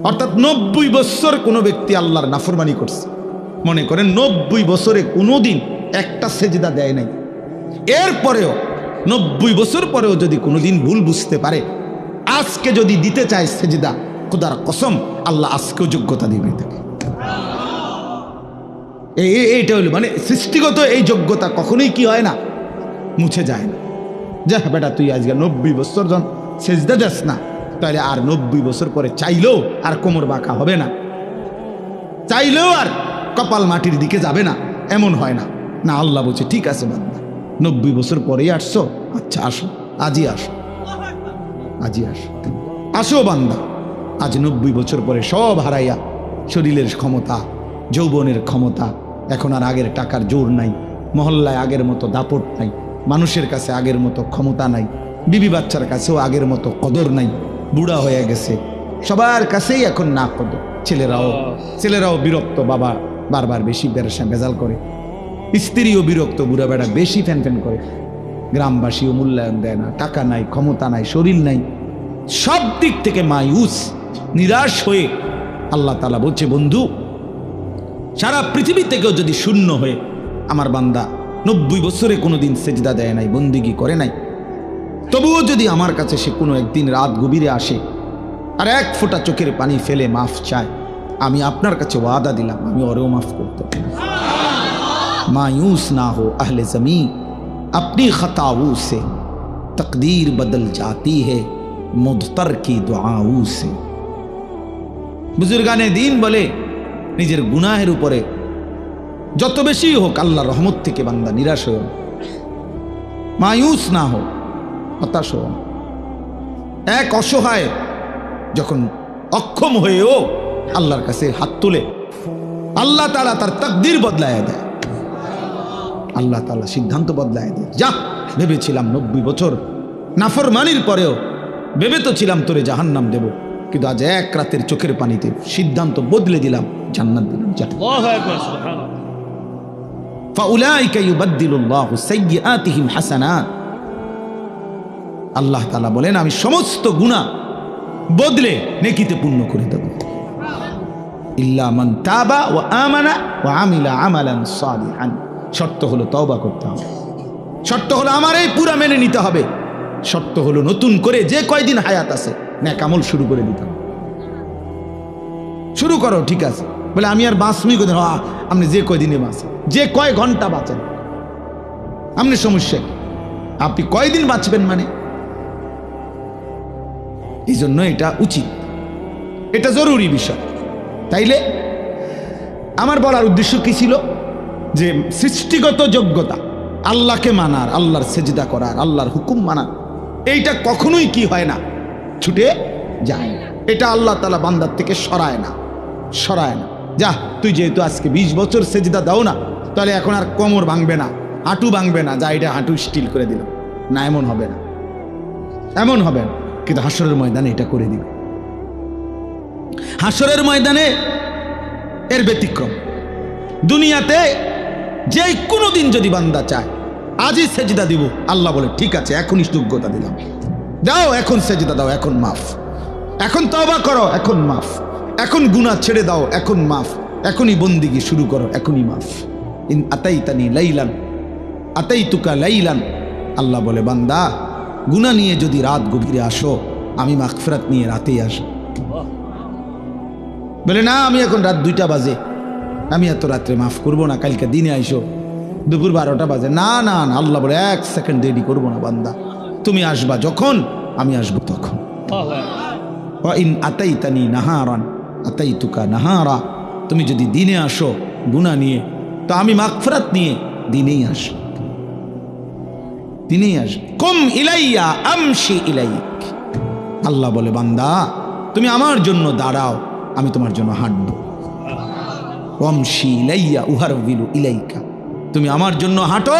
অর্থাৎ 90 বছর কোনো ব্যক্তি আল্লাহর নাফরমানি করছে, মনে করেন 90 বছরে কোনোদিন একটা সেজদা দেয় নাই, এরপরেও 90 বছর পরেও যদি কোনোদিন ভুল বুঝতে পারে, আজকে যদি দিতে চায় সেজদা, খোদার কসম আল্লাহ আজকেও যোগ্যতা দিবে তাকে। এইটা হলো মানে সৃষ্টিগত এই যোগ্যতা কখনোই কি হয় না, মুছে যায় না। যা বেটা তুই আজকে 90 বছর জন সেজদা যাস না, তাহলে আর 90 বছর পরে চাইলেও আর কোমর বাঁকা হবে না, চাইলেও আর কপাল মাটির দিকে যাবে না, এমন হয় না। না, আল্লাহ বলছে ঠিক আছে বান্দা, 90 বছর পরেই আসছো, আচ্ছা আসো, আজই আসো, আজই আসো, আসো বান্দা। আজ 90 বছর পরে সব হারাইয়া, শরীরের ক্ষমতা, যৌবনের ক্ষমতা, এখন আর আগের টাকার জোর নাই, মহল্লায় আগের মতো দাপট নাই, মানুষের কাছে আগের মতো ক্ষমতা নাই, বিবি বাচ্চার কাছেও আগের মতো কদর নাই, বুড়া হয়ে গেছে, সবার কাছেই এখন না কদর। ছেলেরাও বিরক্ত, বাবা বারবার বেশি ভেজাল করে, স্ত্রীও বিরক্ত, বুড়া বেড়া বেশি ফ্যান ফ্যান করে, গ্রামবাসীও মূল্যায়ন দেয় না, টাকা নাই, ক্ষমতা নাই, শরীর নাই, সব দিক থেকে মায়ুস, নিরাশ হয়ে আল্লাহ তাআলা বলছে, বন্ধু সারা পৃথিবী থেকেও যদি শূন্য হয়ে আমার বান্দা 90 বছরে কোনোদিন সেজদা দেয় নাই, বন্দিগি করে নাই, তবুও যদি আমার কাছে সে কোনো একদিন রাত গভীরে আসে আর এক ফোঁটা চোখের পানি ফেলে মাফ চায়, আমি আপনার কাছে ওয়াদা দিলাম আমি ওরেও মাফ করতে পারি। मायूस ना हो अहले ज़मीं, अपनी खताओं से तकदीर बदल जाती है मुद्तर की दुआओं से। बुजुर्गाने दीन বলে নিজের গুনাহের উপরে যত বেশি হোক আল্লাহর রহমত থেকে বান্দা নিরাশ হও না, মায়ুস না হো, হতাশ হও না। এক অসহায় যখন অক্ষম হয়েও আল্লাহর কাছে হাত তুলে, আল্লাহ তাআলা তার তাকদীর বদলায় দেয়, আল্লাহ তাআলা সিদ্ধান্ত বদলায় দেয়। যা ভেবেছিলাম 90 বছর নাফরমানির পরেও ভেবে তো ছিলাম তোরে জাহান্নাম দেব, কিন্তু আজ এক রাতের চোখের পানিতে সিদ্ধান্ত বদলে দিলাম, জান্নাত দিলাম। আল্লাহু আকবার, সুবহানাল্লাহ। ফাউলাইকা ইউবাদদিলুল্লাহু সাইয়্যাতিহিম হাসানাত। আল্লাহ তাআলা বলেন আমি সমস্ত গুনাহ বদলে নেকিতে পূর্ণ করে দেব। ইল্লা মান তাবা ওয়া আমানা ওয়া আমিলা আমালান সালিহান। শর্ত হলো তওবা করতে হবে, শর্ত হলো আমার এই পুরা মেনে নিতে হবে, শর্ত হলো নতুন করে যে কয়দিন হায়াত আছে নেক আমল শুরু করে দিতে হবে। শুরু করো, ঠিক আছে, বলে আমি আর বাঁচবই কদিন, আপনি যে কয়দিনে বাঁচেন, যে কয় ঘন্টা বাঁচেন, আপনি সমস্যা কি, আপনি কয়দিন বাঁচবেন মানে। এই জন্য এটা উচিত, এটা জরুরি বিষয়। তাইলে আমার বলার উদ্দেশ্য কি ছিল, যে সৃষ্টিগত যোগ্যতা, আল্লাহকে মানার, আল্লাহর সেজদা করার, আল্লাহর হুকুম মানার, এইটা কখনোই কি হয় না, ছুটে যায় না। এটা আল্লাহ তাআলা বান্দার থেকে সরায় না, সরায় না। যা তুই যেহেতু আজকে 20 বছর সেজদা দাও না, তাহলে এখন আর কোমর ভাঙবে না, হাঁটু ভাঙবে না, যা এটা হাঁটু স্টিল করে দিলাম না, এমন হবে না, এমন হবে না। কিন্তু হাসরের ময়দানে এটা করে দিবে, হাসরের ময়দানে এর ব্যতিক্রম। দুনিয়াতে যে কোনো দিন যদি বান্দা চায় আজই সেজদা দিব, আল্লাহ বলে ঠিক আছে এখনই যোগ্যতা দিলাম, দাও এখন সেজদা দাও, এখন মাফ, এখন তওবা করো, এখন মাফ, এখন গুনাহ ছেড়ে দাও, এখন মাফ, এখনই বন্দিগি শুরু করো, এখনই মাফ। ইন আতাইতানি লাইলান আতাইতুকা লাইলান। আল্লাহ বলে বান্দা গুনাহ নিয়ে যদি রাত গভীরে আসো, আমি মাগফিরাত নিয়ে রাতেই আসো। বলে না আমি এখন রাত 2টা বাজে, আমি এত রাত্রে মাফ করবো না, কালকে দিনে আইসো, দুপুর 12টা বাজে, না না না, আল্লাহ বলে 1 সেকেন্ড দেরি করবো না বান্দা, তুমি আসবা যখন আমি আসবো তখন। ওয়া ইন আতাইতানি নাহারান আতাইতুকা নাহারা। তুমি যদি দিনে আসো গুনাহ নিয়ে, তো আমি মাগফিরাত নিয়ে দিনেই আসো, দিনেই আসো। কুম ইলাইয়া আমশি ইলাইক। আল্লাহ বলে বান্দা তুমি আমার জন্য দাঁড়াও, আমি তোমার জন্য হাঁটবো। ওয়ামশি ইলাইয়া উহারবিলু ইলাইকা। তুমি আমার জন্য হাঁটো,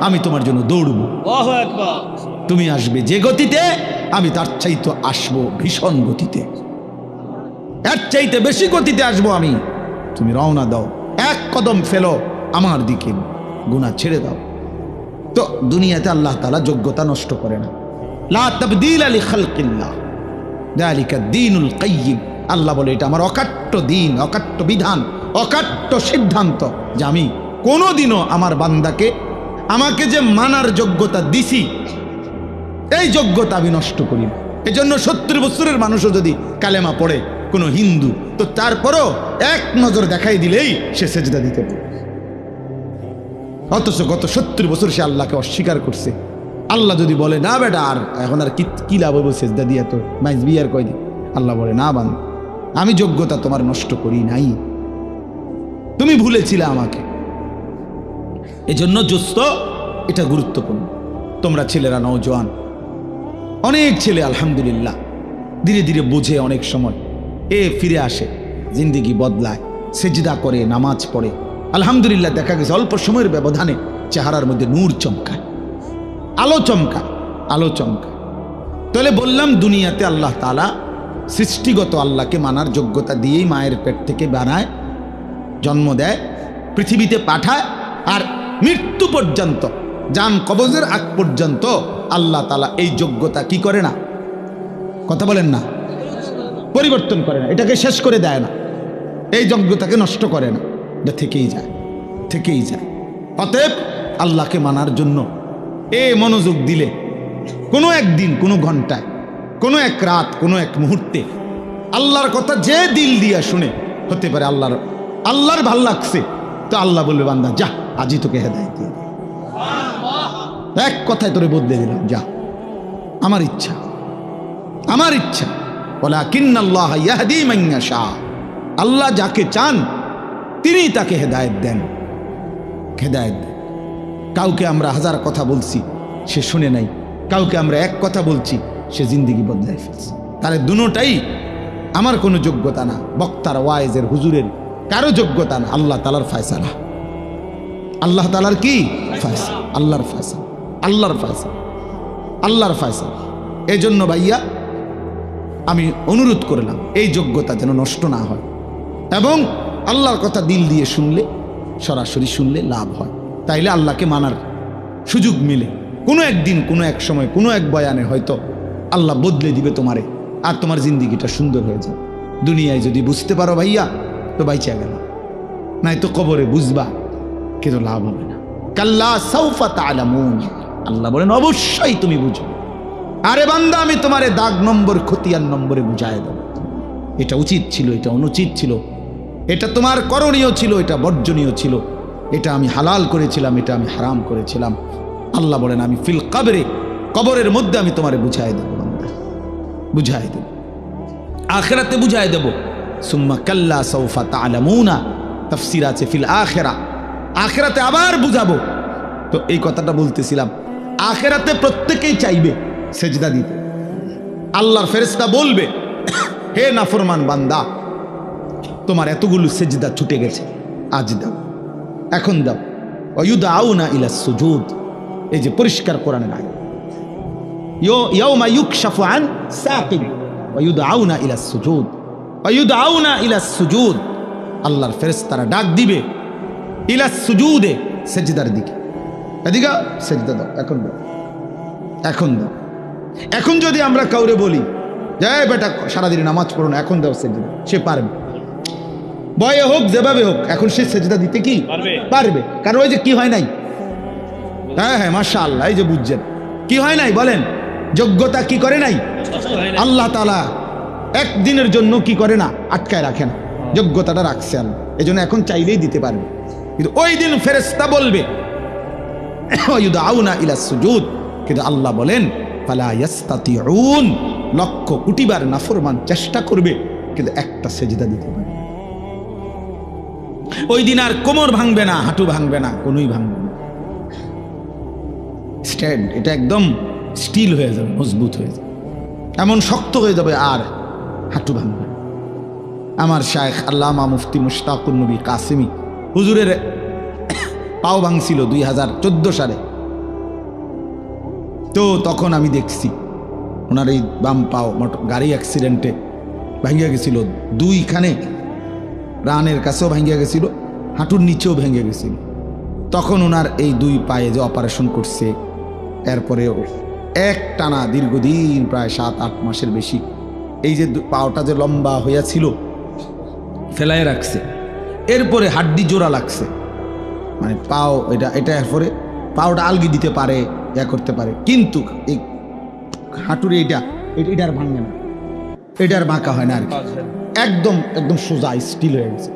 আমি তোমার জন্য দৌড়বো। আল্লাহু আকবার। তুমি আসবে যে গতিতে, আমি তার চাইতে আসবো ভীষণ গতিতে, এর চাইতে বেশি গতিতে আসবো আমি। তুমি রওনা দাও, এক কদম ফেলো আমার দিকে, গুনাহ ছেড়ে দাও। তো দুনিয়াতে আল্লাহ তাআলা যোগ্যতা নষ্ট করে না। লা তাবদীলা লিখালকিল্লাহ, যালিকা দ্বীনুল কাইয়্যিম। আল্লাহ বলে এটা আমার অকাট্য দিন, অকাট্য বিধান, অকাট্য সিদ্ধান্ত যে আমি কোনোদিনও আমার বান্দাকে আমাকে যে মানার যোগ্যতা দিছি এই যোগ্যতা আমি নষ্ট করি না। এই জন্য 70 বছরের মানুষও যদি কালেমা পড়ে কোনো হিন্দু, তো তারপরও এক নজর দেখাই দিলেই সে সেজদা দিতে পারে। অথচ গত 70 বছর সে আল্লাহকে অস্বীকার করছে। আল্লাহ যদি বলে না বেটা আর এখন আর কি লাভ হইব সেজদা দিয়ে, তো মাইজ বিয়ার কয় দিন, আল্লাহ বলে না বান, আমি যোগ্যতা তোমার নষ্ট করি নাই, তুমি ভুলেছিলে আমাকে। এজন্য জোস্ত এটা গুরুত্বপূর্ণ। তোমরা ছেলেরা নওজোয়ান, অনেক ছেলে আলহামদুলিল্লাহ ধীরে ধীরে বোঝে, অনেক সময় ফিরে আসে, জিন্দিগি বদলায়, সেজদা করে, নামাজ পড়ে, আলহামদুলিল্লাহ দেখা গেছে অল্প সময়ের ব্যবধানে চেহারার মধ্যে নূর চমকায়, আলো চমকায়, আলো চমকায়। তাহলে বললাম দুনিয়াতে আল্লাহ তাআলা সৃষ্টিগত আল্লাহকে মানার যোগ্যতা দিয়েই মায়ের পেট থেকে বানায়, জন্ম দেয়, পৃথিবীতে পাঠায়, আর মৃত্যু পর্যন্ত, জান কবজের আগ পর্যন্ত আল্লাহ তাআলা এই যোগ্যতা কি করে না, কথা বলেন না, পরিবর্তন করে না, এটাকে শেষ করে দেয় না, এই যোগ্যতাকে নষ্ট করে না, এটা থেকেই যায়, থেকেই যায়। অতএব আল্লাহকে মানার জন্য মনোযোগ দিলে কোনো একদিন, কোনো ঘন্টায়, কোনো এক রাত, কোনো এক মুহূর্তে আল্লাহর কথা যে দিল দিয়া শুনে, হতে পারে আল্লাহর ভাল লাগছে, তো আল্লাহ বলবে বান্দা যা, আজই তোকে হেদায়েত দিয়ে দিই, এক কথায় তোরে বদলে দিলাম, যা, আমার ইচ্ছা, আমার ইচ্ছা। ওয়ালাকিন্নাল্লাহ ইয়াহদি মান ইয়াশা, আল্লাহ যাকে চান তিনি তাকে হেদায়েত দেন, হেদায়েত দেন। কাউকে আমরা 1000 কথা বলছি, সে শুনে নাই, কাউকে আমরা এক কথা বলছি, সে জিন্দিগি বদলায় ফেলছে। তাহলে দুটোটাই আমার কোনো যোগ্যতা না, বক্তার, ওয়াইজের, হুজুরের কারো যোগ্যতা না, আল্লাহ তাআলার ফয়সালা। আল্লাহ তাআলার কি ফয়সালা? আল্লাহর ফয়সালা, আল্লাহর ফয়সালা, আল্লাহর ফয়সালা। এই জন্য ভাইয়া আমি অনুরোধ করলাম এই যোগ্যতা যেন নষ্ট না হয়, এবং আল্লাহর কথা দিল দিয়ে শুনলে, সরাসরি শুনলে লাভ হয়, তাইলে আল্লাহকে মানার সুযোগ মিলে। কোনো একদিন, কোনো এক সময়, কোনো এক বয়ানে হয়তো আল্লাহ বদলে দিবে তোমারে, আর তোমার জিন্দিগিটা সুন্দর হয়ে যাবে। দুনিয়ায় যদি বুঝতে পারো ভাইয়া, তো বাইচা গেল, নাই তো কবরে বুঝবা, কিন্তু লাভ হবে না। কাল্লা সাউফা তা'লামুন, আল্লাহ বলেন অবশ্যই তুমি বুঝো। আরে বান্দা, আমি তোমারে দাগ নম্বর, খতিয়ান নম্বরে বুঝায় দেব। এটা উচিত ছিল, এটা অনুচিত ছিল, এটা তোমার করণীয় ছিল, এটা বর্জনীয় ছিল, এটা আমি হালাল করেছিলাম, এটা আমি হারাম করেছিলাম। আল্লাহ বলেন আমি ফিল কবরে, কবরের মধ্যে আমি তোমারে বুঝাই দেব, বান্দা বুঝাই দেব, আখিরাতে বুঝাই দেব। সুম্মা কাল্লা সাউফা তা'লামুনা, তাফসীর আছে ফিল আখিরা, আখিরাতে আবার বুঝাবো। তো এই কথাটা বলতেছিলাম, আখিরাতে প্রত্যেকেই চাইবে সেজদা দিতে। আল্লাহর ফেরেশতা বলবে, হে নাফরমান বান্দা, তোমার এতগুলো সেজদা ছুটে গেছে, আজ দাও, এখন দাও। ওয়ায়ুদআউনা ইলাস সুজুদ, এই যে পরিষ্কার কোরআনের আয়াত, ইয়াউমা ইউকশাফু আন সাকিন ওয়ায়ুদআউনা ইলাস সুজুদ, ওয়ায়ুদআউনা ইলাস সুজুদ। আল্লাহর ফেরেশতারা ডাক দিবে ইলাস সুজুদে, সেজদার দিকে, এদিকে সেজদা দাও, এখন দাও, এখন দাও। এখন যদি আমরা কাউরে বলি যে বেটা সারাদিন নামাজ পড়ো না, এখন দাও সেজদা, সে পারবে, বয়ে হোক যেভাবে হোক, এখন সে সেজদা দিতে কি পারবে। কারণ ওই যে কি হয় নাই, হ্যাঁ হ্যাঁ মাশাআল্লাহ, এই যে বুঝছেন কি হয় নাই, বলেন যোগ্যতা কি করে নাই, আল্লাহ তাআলা একদিনের জন্য কি করে না, আটকায় রাখে না, যোগ্যতাটা রাখছে আল্লাহ। এই জন্য এখন চাইলেই দিতে পারবে, কিন্তু ওই দিন ফেরেশতা বলবে ওয়ায়ুদআউনা ইলাস সুজুদ, কিন্তু আল্লাহ বলেন ফালা ইয়াস্তাতিউন, লক্ষ কোটিবার নাফরমান চেষ্টা করবে, কিন্তু একটা সেজদা দিতে পারবে। ওই দিন আর কোমর ভাঙবে না, হাঁটু ভাঙবে না, কোনোই ভাঙবে না, স্ট্যান্ড, এটা একদম স্টিল হয়ে যাবে, মজবুত হয়ে যাবে, এমন শক্ত হয়ে যাবে, আর হাঁটু ভাঙবে। আমার শায়েখ আল্লামা মুফতি মুশতাকুন নবী কাসেমি হুজুরের পাও ভাঙছিল 2014 সালে। তো তখন আমি দেখছি ওনার এই বাম পাও গাড়ি অ্যাক্সিডেন্টে ভাঙিয়া গেছিল, দুইখানে রানের কাছেও ভাঙিয়া গেছিল, হাঁটুর নিচেও ভেঙে গেছিল। তখন ওনার এই দুই পায়ে যে অপারেশন করছে, এরপরে এক টানা দীর্ঘদিন প্রায় 7-8 মাসের বেশি এই যে পাওটা যে লম্বা হইয়াছিল ফেলায় রাখছে, এরপরে হাড্ডি জোড়া লাগছে, মানে পাও এটা এরপরে পাওটা আলগি দিতে পারে, ইয়া করতে পারে, কিন্তু এই হাঁটুরে এটা আর ভাঙে না, এটা আর বাঁকা হয় না আর কি, একদম একদম সোজা স্টিল হয়ে গেছে।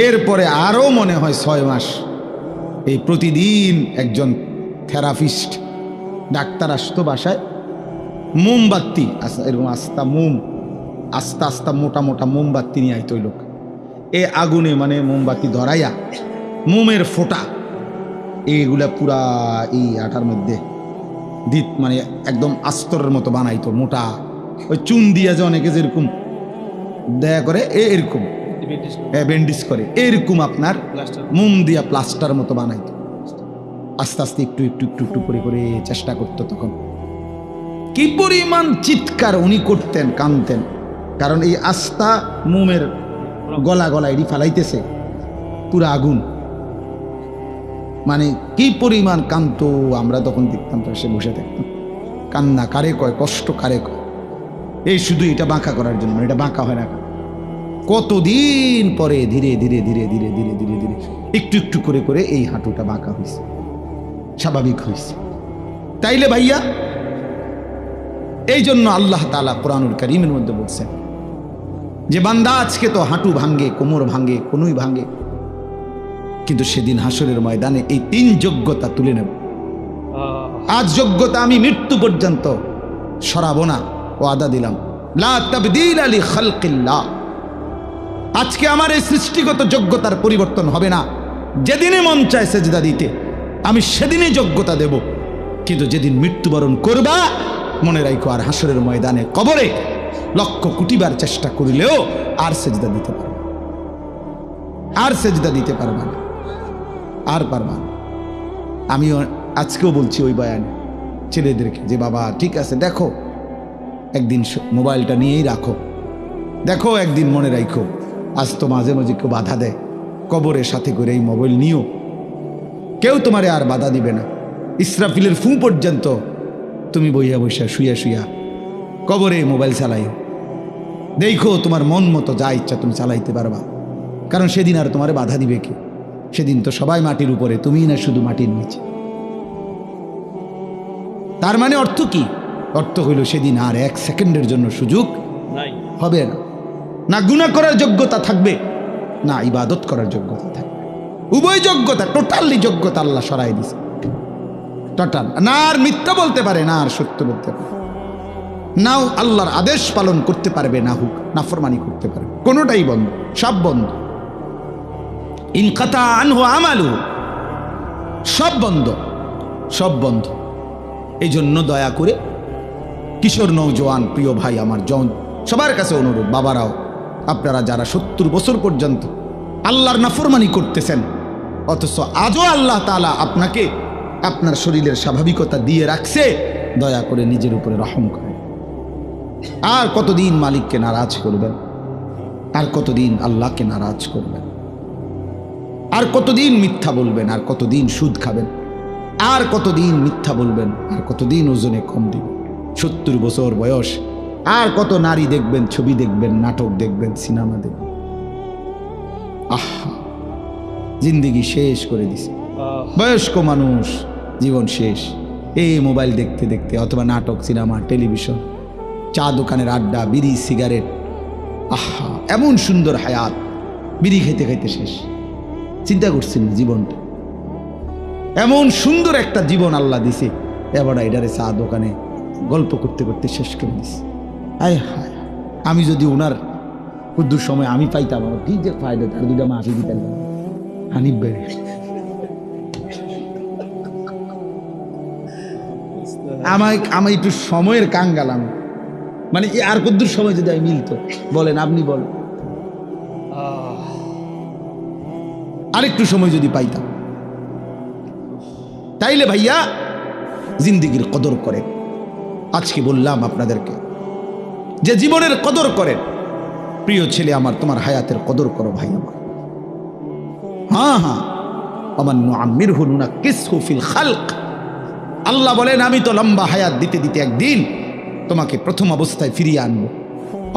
এরপরে আরো মনে হয় 6 মাস এই প্রতিদিন একজন থেরাপিস্ট ডাক্তার আসতো বাসায়, মোমবাতি এরকম আস্তা আস্তা মোটা মোটা মোমবাতি নিয়ে আইতো লোক, এ আগুনে মানে মোমবাতি ধরাইয়া মোমের ফোঁটা এইগুলা পুরা এই আটার মধ্যে দিত, মানে একদম আস্তরের মতো বানাইতো মোটা, ওই চুন দিয়া যে অনেকে যেরকম দয়া করে এরকম ব্যান্ডেজ করে এরকম আপনার মোম দিয়া প্লাস্টার মতো বানাইতো, আস্তে আস্তে একটু একটু একটু একটু করে করে চেষ্টা করতো। তখন কি পরিমাণ চিৎকার উনি করতেন, কানতেন, কারণ এই আস্তা মোমের গলা গলা এটি ফালাইতেছে পুরা আগুন, মানে কি পরিমাণ কান্ত। আমরা তখন দেখতাম, সে বসে থাকতাম, কান্না কারে কয়, কষ্ট কারে কয়, এই শুধু এটা বাঁকা করার জন্য, এটা বাঁকা হয় না। কতদিন পরে ধীরে ধীরে ধীরে ধীরে ধীরে ধীরে ধীরে একটু একটু করে করে এই হাঁটুটা বাঁকা হয়েছে, স্বাভাবিক হয়েছে। তাইলে ভাইয়া, এই জন্য আল্লাহ তাআলা কুরআনুল কারীমের মধ্যে বলছেন যে বান্দা আজকে তো হাঁটু ভাঙ্গে, কোমর ভাঙ্গে, কনুই ভাঙ্গে, কিন্তু সেদিন হাসরের ময়দানে এই 3 যোগ্যতা তুলে নেব। আজ যোগ্যতা আমি মৃত্যু পর্যন্ত সরাবো না, ওয়াদা দিলাম, লা তাবদীলা লিখালকিল্লাহ। আজকে আমার এই সৃষ্টিগত যোগ্যতার পরিবর্তন হবে না। যেদিনে মন চায় সেজদা দিতে, আমি সেদিনই যোগ্যতা দেব, কিন্তু যেদিন মৃত্যুবরণ করবা, মনে রাখো আর হাসরের ময়দানে কবরে লক্ষ কোটিবার চেষ্টা করিলেও আর সেজদা দিতে পারবে, আর সেজদা দিতে পারবা না, আর পারবা না। আমি আজকেও বলছি ওই বয়ানে ছেলেদেরকে যে বাবা ঠিক আছে, দেখো একদিন মোবাইলটা নিয়েই রাখো, দেখো একদিন মনে রাখো, আজ তো মাঝে মাঝে কেউ বাধা দেয়, কবরের সাথে করে এই মোবাইল নিও, কেউ তোমারে আর বাধা দিবে না। ইসরাফিলের ফু পর্যন্ত তুমি বইয়া বইয়া শুইয়া শুইয়া কবরে মোবাইল চালাইও, দেখো তোমার মন মতো যা ইচ্ছা তুমি চালাইতে পারবা, কারণ সেদিন আর তোমারে বাধা দিবে কে? সেদিন তো সবাই মাটির উপরে, তুমি না শুধু মাটির নিচে। তার মানে অর্থ কি? অর্থ হইল সেদিন আর 1 সেকেন্ডের জন্য সুযোগ হবে না, না গুনাহ করার যোগ্যতা থাকবে, না ইবাদত করার যোগ্যতা থাকবে। উভয় যোগ্যতা, টোটালি যোগ্যতা আল্লাহ সরাই দিছে, টোটাল। না আর মিথ্যা বলতে পারে, না আর সত্য বলতে পারে, নাও আল্লাহর আদেশ পালন করতে পারবে, না হুক নাফরমানি করতে পারবে, কোনোটাই বন্ধ, সব বন্ধ। ইনকাতা আনহু আমালু, সব বন্ধ, সব বন্ধ। এই জন্য দয়া করে কিশোর নওজোয়ান প্রিয় ভাই আমার সবার কাছে অনুরোধ, বাবারাও আপনারা যারা 70 বছর পর্যন্ত আল্লাহর নাফরমানি করতেছেন, অথচ আজও আল্লাহ তাআলা আপনাকে আপনার শরীরের স্বাভাবিকতা দিয়ে রাখছে, দয়া করে নিজের উপরে রহম করেন। আর কতদিন মালিককে নারাজ করবেন? আর কতদিন আল্লাহকে নারাজ করবেন? আর কতদিন মিথ্যা বলবেন? আর কতদিন সুদ খাবেন? আর কতদিন মিথ্যা বলবেন? আর কতদিন ওজনে কম দিবেন? 70 বছর বয়স, আর কত নারী দেখবেন, ছবি দেখবেন, নাটক দেখবেন, সিনেমা দেখবেন। জিন্দেগি শেষ করে দিছে। বয়স্ক মানুষ, জীবন শেষ এই মোবাইল দেখতে দেখতে, অথবা নাটক, সিনেমা, টেলিভিশন, চা দোকানের আড্ডা, বিড়ি, সিগারেট। এমন সুন্দর হায়াত, বিড়ি খেতে খেতে শেষ। চিন্তা করছেন জীবনটা, এমন সুন্দর একটা জীবন আল্লাহ দিছে, এবার এটারে চা দোকানে গল্প করতে করতে শেষ করে দিছে। আয় হায়, আমি যদি ওনার কুদ্দুর সময় আমি পাইতাম, আমার কি যে ফায়দা, তার 2টা মাফি দিতেন হানিফ বেড়ে। আমি একটু সময়ের কাঙ্গালাম, মানে আর কুদ্দুর সময় যদি আমি মিলতো, বলেন আপনি বলেন, আরেকটু সময় যদি পাইতাম। তাইলে ভাইয়া জিন্দেগির কদর করেন। আজকে বললাম আপনাদেরকে যে জীবনের কদর করেন। প্রিয় ছেলে আমার, তোমার হায়াতের কদর করো ভাই আমার। আমান নুআম্মিরহু নুনাক্কিসহু ফিল খালক। আল্লাহ বলেন আমি তো লম্বা হায়াত দিতে দিতে একদিন তোমাকে প্রথম অবস্থায় ফিরিয়ে আনবো।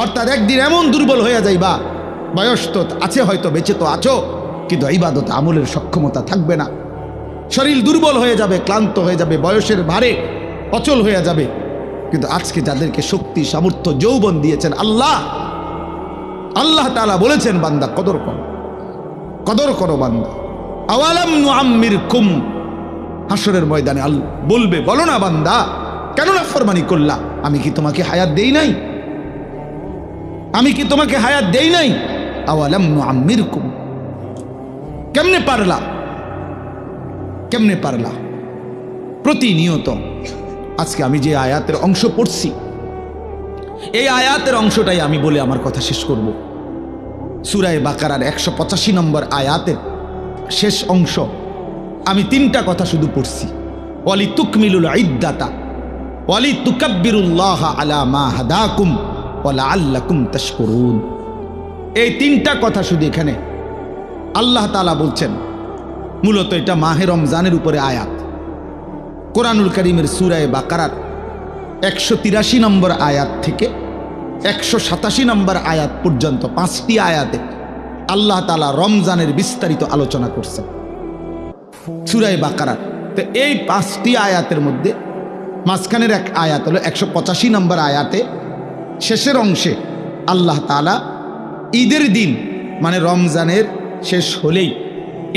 অর্থাৎ একদিন এমন দুর্বল হয়ে যাইবা, বয়স তো আছে হয়তো, বেঁচে তো আছো, কিন্তু ইবাদত আমলের সক্ষমতা থাকবে না, শরীর দুর্বল হয়ে যাবে, ক্লান্ত হয়ে যাবে, বয়সের ভারে অচল হয়ে যাবে। কিন্তু আজকে যাদেরকে শক্তি, সামর্থ্য, যৌবন দিয়েছেন আল্লাহ, আল্লাহ তাআলা বলেছেন বান্দা কদর করো, কদর করো বান্দা। আওয়ালাম নুআম্মিরকুম, হাসরের ময়দানে আল্লাহ বলবে, বলো না বান্দা কেন নাফরমানি করলা, আমি কি তোমাকে হায়াত দেই নাই? আমি কি তোমাকে হায়াত দেই নাই? আওয়ালাম নুআম্মিরকুম, কেমনে পারলা, কেমনে পারলা? প্রতিনিয়ত আজকে আমি যে আয়াতের অংশ পড়ছি, এই আয়াতের অংশটাই আমি বলে আমার কথা শেষ করব। সূরা বাকারার 185 নম্বর আয়াতের শেষ অংশ আমি 3টা কথা শুধু পড়ছি। ওয়ালি তুকমিলুল ইদ্দাতা ওয়ালি তুকাব্বিরুল্লাহ আলা মা হাদাকুম ওয়া লাআল্লাকুম তাশকুরুন। এই 3টা কথা শুধু এখানে আল্লাহ তাআলা বলছেন। মূলত এটা মাহে রমজানের উপরে আয়াত। কোরআনুল কারীমের সূরা বাকারার 183 নম্বর আয়াত থেকে 187 নম্বর আয়াত পর্যন্ত 5টি আয়াতে আল্লাহ তাআলা রমজানের বিস্তারিত আলোচনা করছেন সূরা বাকারার। তো এই 5টি আয়াতের মধ্যে মাঝখানের এক আয়াত হলো 185 নম্বর আয়াতে, শেষের অংশে আল্লাহ তাআলা ঈদের দিন মানে রমজানের শেষ হলেই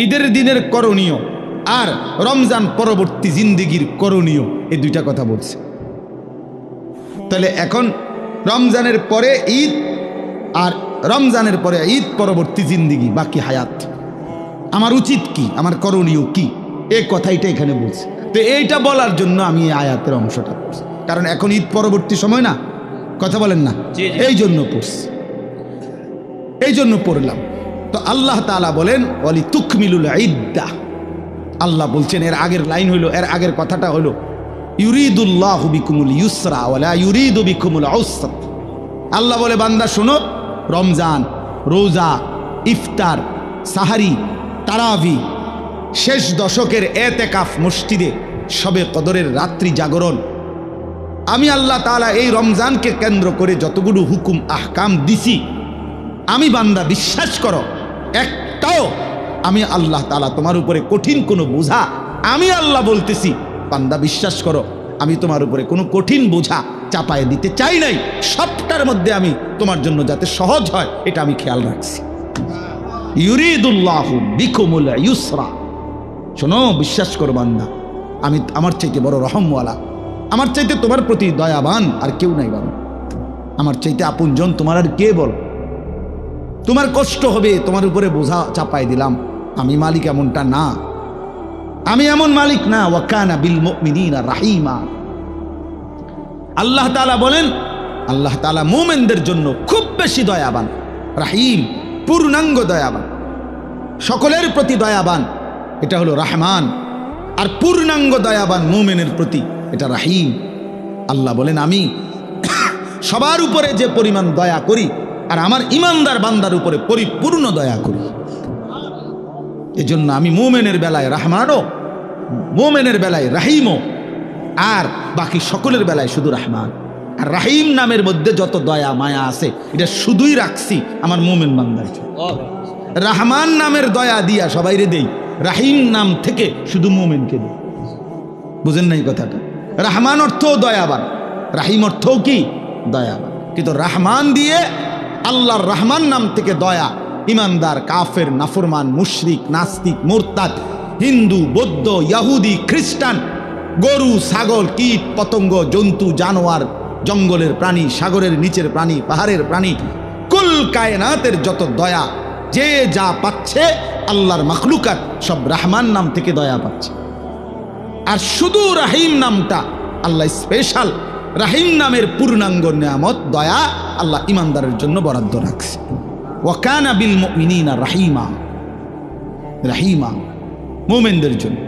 ঈদের দিনের করণীয় আর রমজান পরবর্তী জিন্দেগির করণীয়, এই 2টা কথা বলছে। তাহলে এখন রমজানের পরে ঈদ আর রমজানের পরে ঈদ পরবর্তী জিন্দেগি, বাকি হায়াত, আমার উচিত কি, আমার করণীয় কি, এই কথাইটা এখানে বলছে। তো এইটা বলার জন্য আমি এই আয়াতের অংশটা পড়ছি, কারণ এখন ঈদ পরবর্তী সময় না, কথা বলেন না, এই জন্য পড়ছি, এই জন্য পড়লাম। তো আল্লাহ তাআলা বলেন ওয়ালি তুকমিলুল ইদ্দা, আল্লাহ বলছেন, এর আগের লাইন হইল, এর আগের কথাটা হলো ইউরিদুল্লাহু বিকুমুল ইউসরা ওয়ালা ইউরিদু বিকুমুল উসরা। আল্লাহ বলে বান্দা শোনো, রমজান, রোজা, ইফতার, সাহারি, তারাবি, শেষ দশকের এতেকাফ মসজিদে, শবে কদরের রাত্রি জাগরণ, আমি আল্লাহ তাআলা এই রমজানকে কেন্দ্র করে যতগুলো হুকুম আহকাম দিছি, আমি বান্দা বিশ্বাস করো একটাও আমি আল্লাহ তাআলা তোমার উপরে কঠিন কোনো বোঝা, আমি আল্লাহ বলতেছি বান্দা বিশ্বাস করো, আমি তোমার উপরে কোনো কঠিন বোঝা চাপায় দিতে চাই নাই, সবটার মধ্যে আমি তোমার জন্য যাতে সহজ হয় এটা আমি খেয়াল রাখছি। ইউরিদুল্লাহু বিকুমুল ইউসরা, শোনো বিশ্বাস করো বান্দা, আমি আমার চাইতে বড় রহমওয়ালা, আমার চাইতে তোমার প্রতি দয়াবান আর কেউ নাই বাবা, আমার চাইতে আপনজন তোমার আর কে বল? তোমার কষ্ট হবে, তোমার উপরে বোঝা চাপাই দিলাম, আমি মালিক এমনটা না, আমি এমন মালিক না। ওয়া কানা বিল মুমিনিনা রাহিমা, আল্লাহ তাআলা বলেন, আল্লাহ তাআলা মুমিনদের জন্য খুব বেশি দয়াবান, রাহিম পূর্ণাঙ্গ দয়াবান, সকলের প্রতি দয়াবান, এটা হলো রহমান। আর পূর্ণাঙ্গ দয়াবান মুমিনের প্রতি এটা রাহিম। আল্লাহ বলেন আমি সবার উপরে যে পরিমাণ দয়া করি আর আমার ইমানদার বান্দার উপরে পরিপূর্ণ দয়া করি, এজন্য আমি মুমিনের বেলায় রহমানও, মুমিনের বেলায় রাহিমও, আর বাকি সকলের বেলায় শুধু রহমান। আর রাহিম নামের মধ্যে যত দয়া মায়া আছে এটা শুধুই রাখছি আমার মুমিন বান্দার জন্য। রহমান নামের দয়া দিয়া সবাইরে দেই, রাহিম নাম থেকে শুধু মুমিনকে দেই। বুঝেন নাই কথাটা? রহমান অর্থও দয়াবান, রাহিম অর্থও কি দয়াবান, কিন্তু রহমান দিয়ে আল্লাহর রহমান নাম থেকে দয়া ইমানদার, কাফের, নাফরমান, মুশরিক, নাস্তিক, মুরতাদ, হিন্দু, বৌদ্ধ, ইহুদি, খ্রিস্টান, গরু, ছাগল, কীট পতঙ্গ, জন্তু, জানোয়ার, জঙ্গলের প্রাণী, সাগরের নিচের প্রাণী, পাহাড়ের প্রাণী, কুল কায়নাতের যত দয়া যে যা পাচ্ছে আল্লাহর মাখলুকাত সব রহমান নাম থেকে দয়া পাচ্ছে। আর শুধু রাহিম নামটা আল্লাহ স্পেশাল, রাহিম নামের পূর্ণাঙ্গ নিয়ামত দয়া আল্লাহ ইমানদারের জন্য বরাদ্দ রাখছে। ওয়া কানা বিল মুমিনিনা রাহিমা, রাহিমা মুমিনদের জন্য।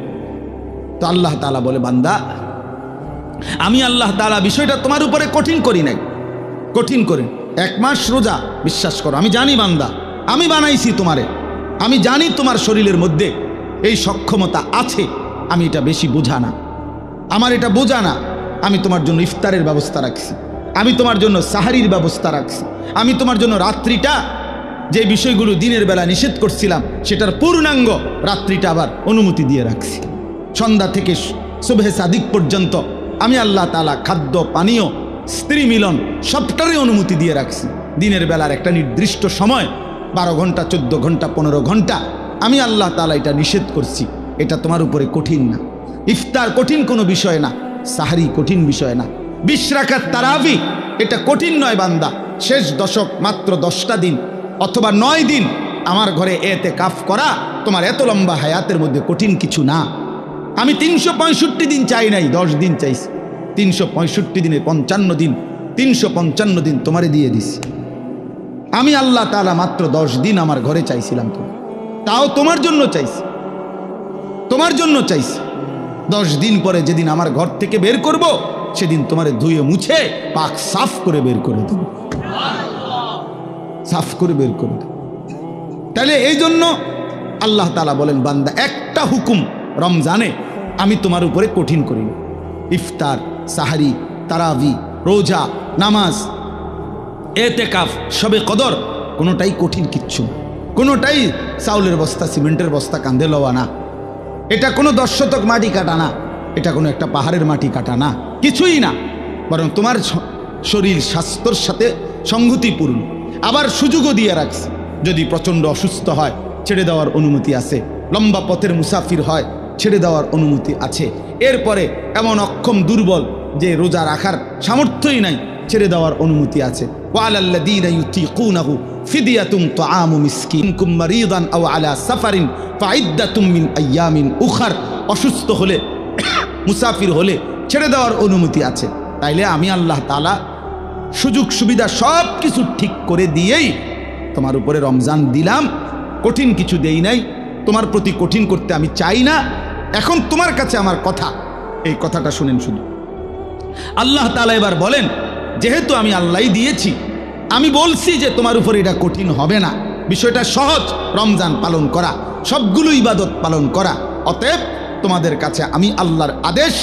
তো আল্লাহ তাআলা বলে বান্দা আমি আল্লাহ তাআলা বিষয়টা তোমার উপরে কঠিন করি নাই, কঠিন করে 1 মাস রোজা, বিশ্বাস করো আমি জানি বান্দা, আমি বানাইছি তোমারে, আমি জানি তোমার শরীরের মধ্যে এই সক্ষমতা আছে, আমি এটা বেশি বোঝা না, আমার এটা বোঝা না, আমি তোমার জন্য ইফতারের ব্যবস্থা রাখছি, আমি তোমার জন্য সাহারির ব্যবস্থা রাখছি, আমি তোমার জন্য রাত্রিটা যে বিষয়গুলো দিনের বেলা নিষেধ করছিলাম সেটার পূর্ণাঙ্গ রাত্রিটা আবার অনুমতি দিয়ে রাখছি। সন্ধ্যা থেকে সুবহে সাদিক পর্যন্ত আমি আল্লাহ তাআলা খাদ্য পানীয় স্ত্রী মিলন সবটারই অনুমতি দিয়ে রাখছি। দিনের বেলার একটা নির্দিষ্ট সময় 12 ঘন্টা 14 ঘন্টা 15 ঘন্টা আমি আল্লাহ তাআলা এটা নিষেধ করছি। এটা তোমার উপরে কঠিন না। ইফতার কঠিন কোনো বিষয় না, সাহারি কঠিন বিষয় না, 20 রাকাত তারাবি এটা কঠিন নয় বান্দা। শেষ দশক মাত্র 10টা দিন অথবা 9 দিন আমার ঘরে এতেকাফ করা তোমার এত লম্বা হায়াতের মধ্যে কঠিন কিছু না। আমি 365 দিন চাই নাই, 10 দিন চাইছি। 365 দিনে 55 দিন, 355 দিন তোমারে দিয়ে দিছি। আমি আল্লাহ তাআলা মাত্র 10 দিন আমার ঘরে চাইছিলাম, তো তাও তোমার জন্য চাইছি, তোমার জন্য চাইছি। 10 দিন পরে যেদিন আমার ঘর থেকে বের করব সেদিন তোমারে ধুয়ে মুছে পাক সাফ করে বের করে দেব, সাফ করে বের করে দেব। তাহলে এই জন্য আল্লাহ তাআলা বলেন, বান্দা একটা হুকুম রমজানে আমি তোমার উপরে কঠিন করিনি। ইফতার, সাহারি, তারাবি, রোজা, নামাজ, এতেকাফ, শবে কদর কোনোটাই কঠিন কিচ্ছু, কোনোটাই চাউলের বস্তা সিমেন্টের বস্তা কাঁধে লওয়া না। এটা কোনো 10 শতক মাটি কাটা না, এটা কোনো একটা পাহাড়ের মাটি কাটা না, কিছুই না। বরং তোমার শরীর স্বাস্থ্যর সাথে সংগতিপূর্ণ। আবার সুযোগও দিয়ে রাখছে, যদি প্রচণ্ড অসুস্থ হয় ছেড়ে দেওয়ার অনুমতি আছে, লম্বা পথের মুসাফির হয় ছেড়ে দেওয়ার অনুমতি আছে। এরপরে এমন অক্ষম দুর্বল যে রোজা রাখার সামর্থ্যই নাই, ছেড়ে দেওয়ার অনুমতি আছে। ওয়ালাল্লাযীনা ইউতীকুনাহু ফিদিয়াতুন তুআমু মিসকিন কুম মারিদান আও আলা সাফারিন ফাইদ্দাতুম মিন আইয়ামিন উখার। অসুস্থ হলে মুসাফির হলে ছেড়ে দেওয়ার অনুমতি আছে। তাইলে আমি আল্লাহ তাআলা সুযোগ সুবিধা সব কিছু ঠিক করে দিয়েই তোমার উপরে রমজান দিলাম, কঠিন কিছু দেই নাই। তোমার প্রতি কঠিন করতে আমি চাই না। এখন তোমার কাছে আমার কথা, এই কথাটা শুনেন শুধু। আল্লাহ তাআলা এবার বলেন, যেহেতু আমি আল্লাহই দিয়েছি, আমি বলছি যে তোমার উপরে এটা কঠিন হবে না, বিষয়টা সহজ, রমজান পালন করা, সবগুলো ইবাদত পালন করা। অতএব তোমাদের কাছে আমি আল্লাহর আদেশ,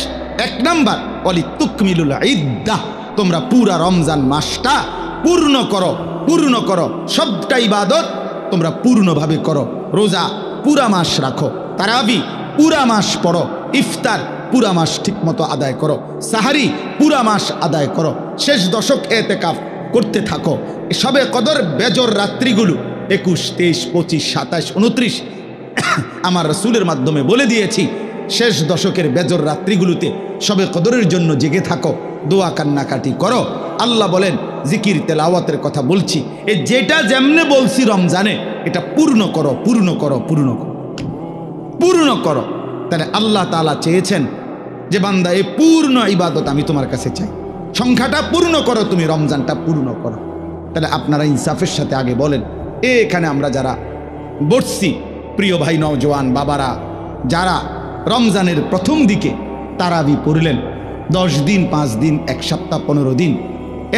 1 নাম্বার ওয়ালিতুকমিলুল ইদ্দাহ, তোমরা পুরা রমজান মাসটা পূর্ণ করো, পূর্ণ করো, সবটা ইবাদত তোমরা পূর্ণভাবে করো। রোজা পুরা মাস রাখো, তারাবি পুরা মাস পড়ো, ইফতার পুরা মাস ঠিকমতো আদায় করো, সাহারি পুরা মাস আদায় করো, শেষ দশক এতেকাফ করতে থাকো। সবে কদর বেজর রাত্রিগুলো 21, 23, 25, 27, 29 আমার রাসূলের মাধ্যমে বলে দিয়েছি। শেষ দশকের বেজর রাত্রিগুলোতে সবে কদরের জন্য জেগে থাকো, দোয়া কান্নাকাটি করো। আল্লাহ বলেন, জিকির তেলাওয়াতের কথা বলছি, এ যেটা যেমনে বলছি রমজানে এটা পূর্ণ করো, পূর্ণ করো, পূর্ণ করো, পূর্ণ করো। তাহলে আল্লাহ তাআলা চেয়েছেন যে বান্দা এই পূর্ণ ইবাদত আমি তোমার কাছে চাই, সংখ্যাটা পূর্ণ করো, তুমি রমজানটা পূর্ণ করো। তাহলে আপনারা ইনসাফের সাথে আগে বলেন, এখানে আমরা যারা বসছি, প্রিয় ভাই নওজোয়ান বাবারা, যারা রমজানের প্রথম দিকে তারাবি পড়লেন 10 দিন, 5 দিন, 1 সপ্তাহ, 15 দিন,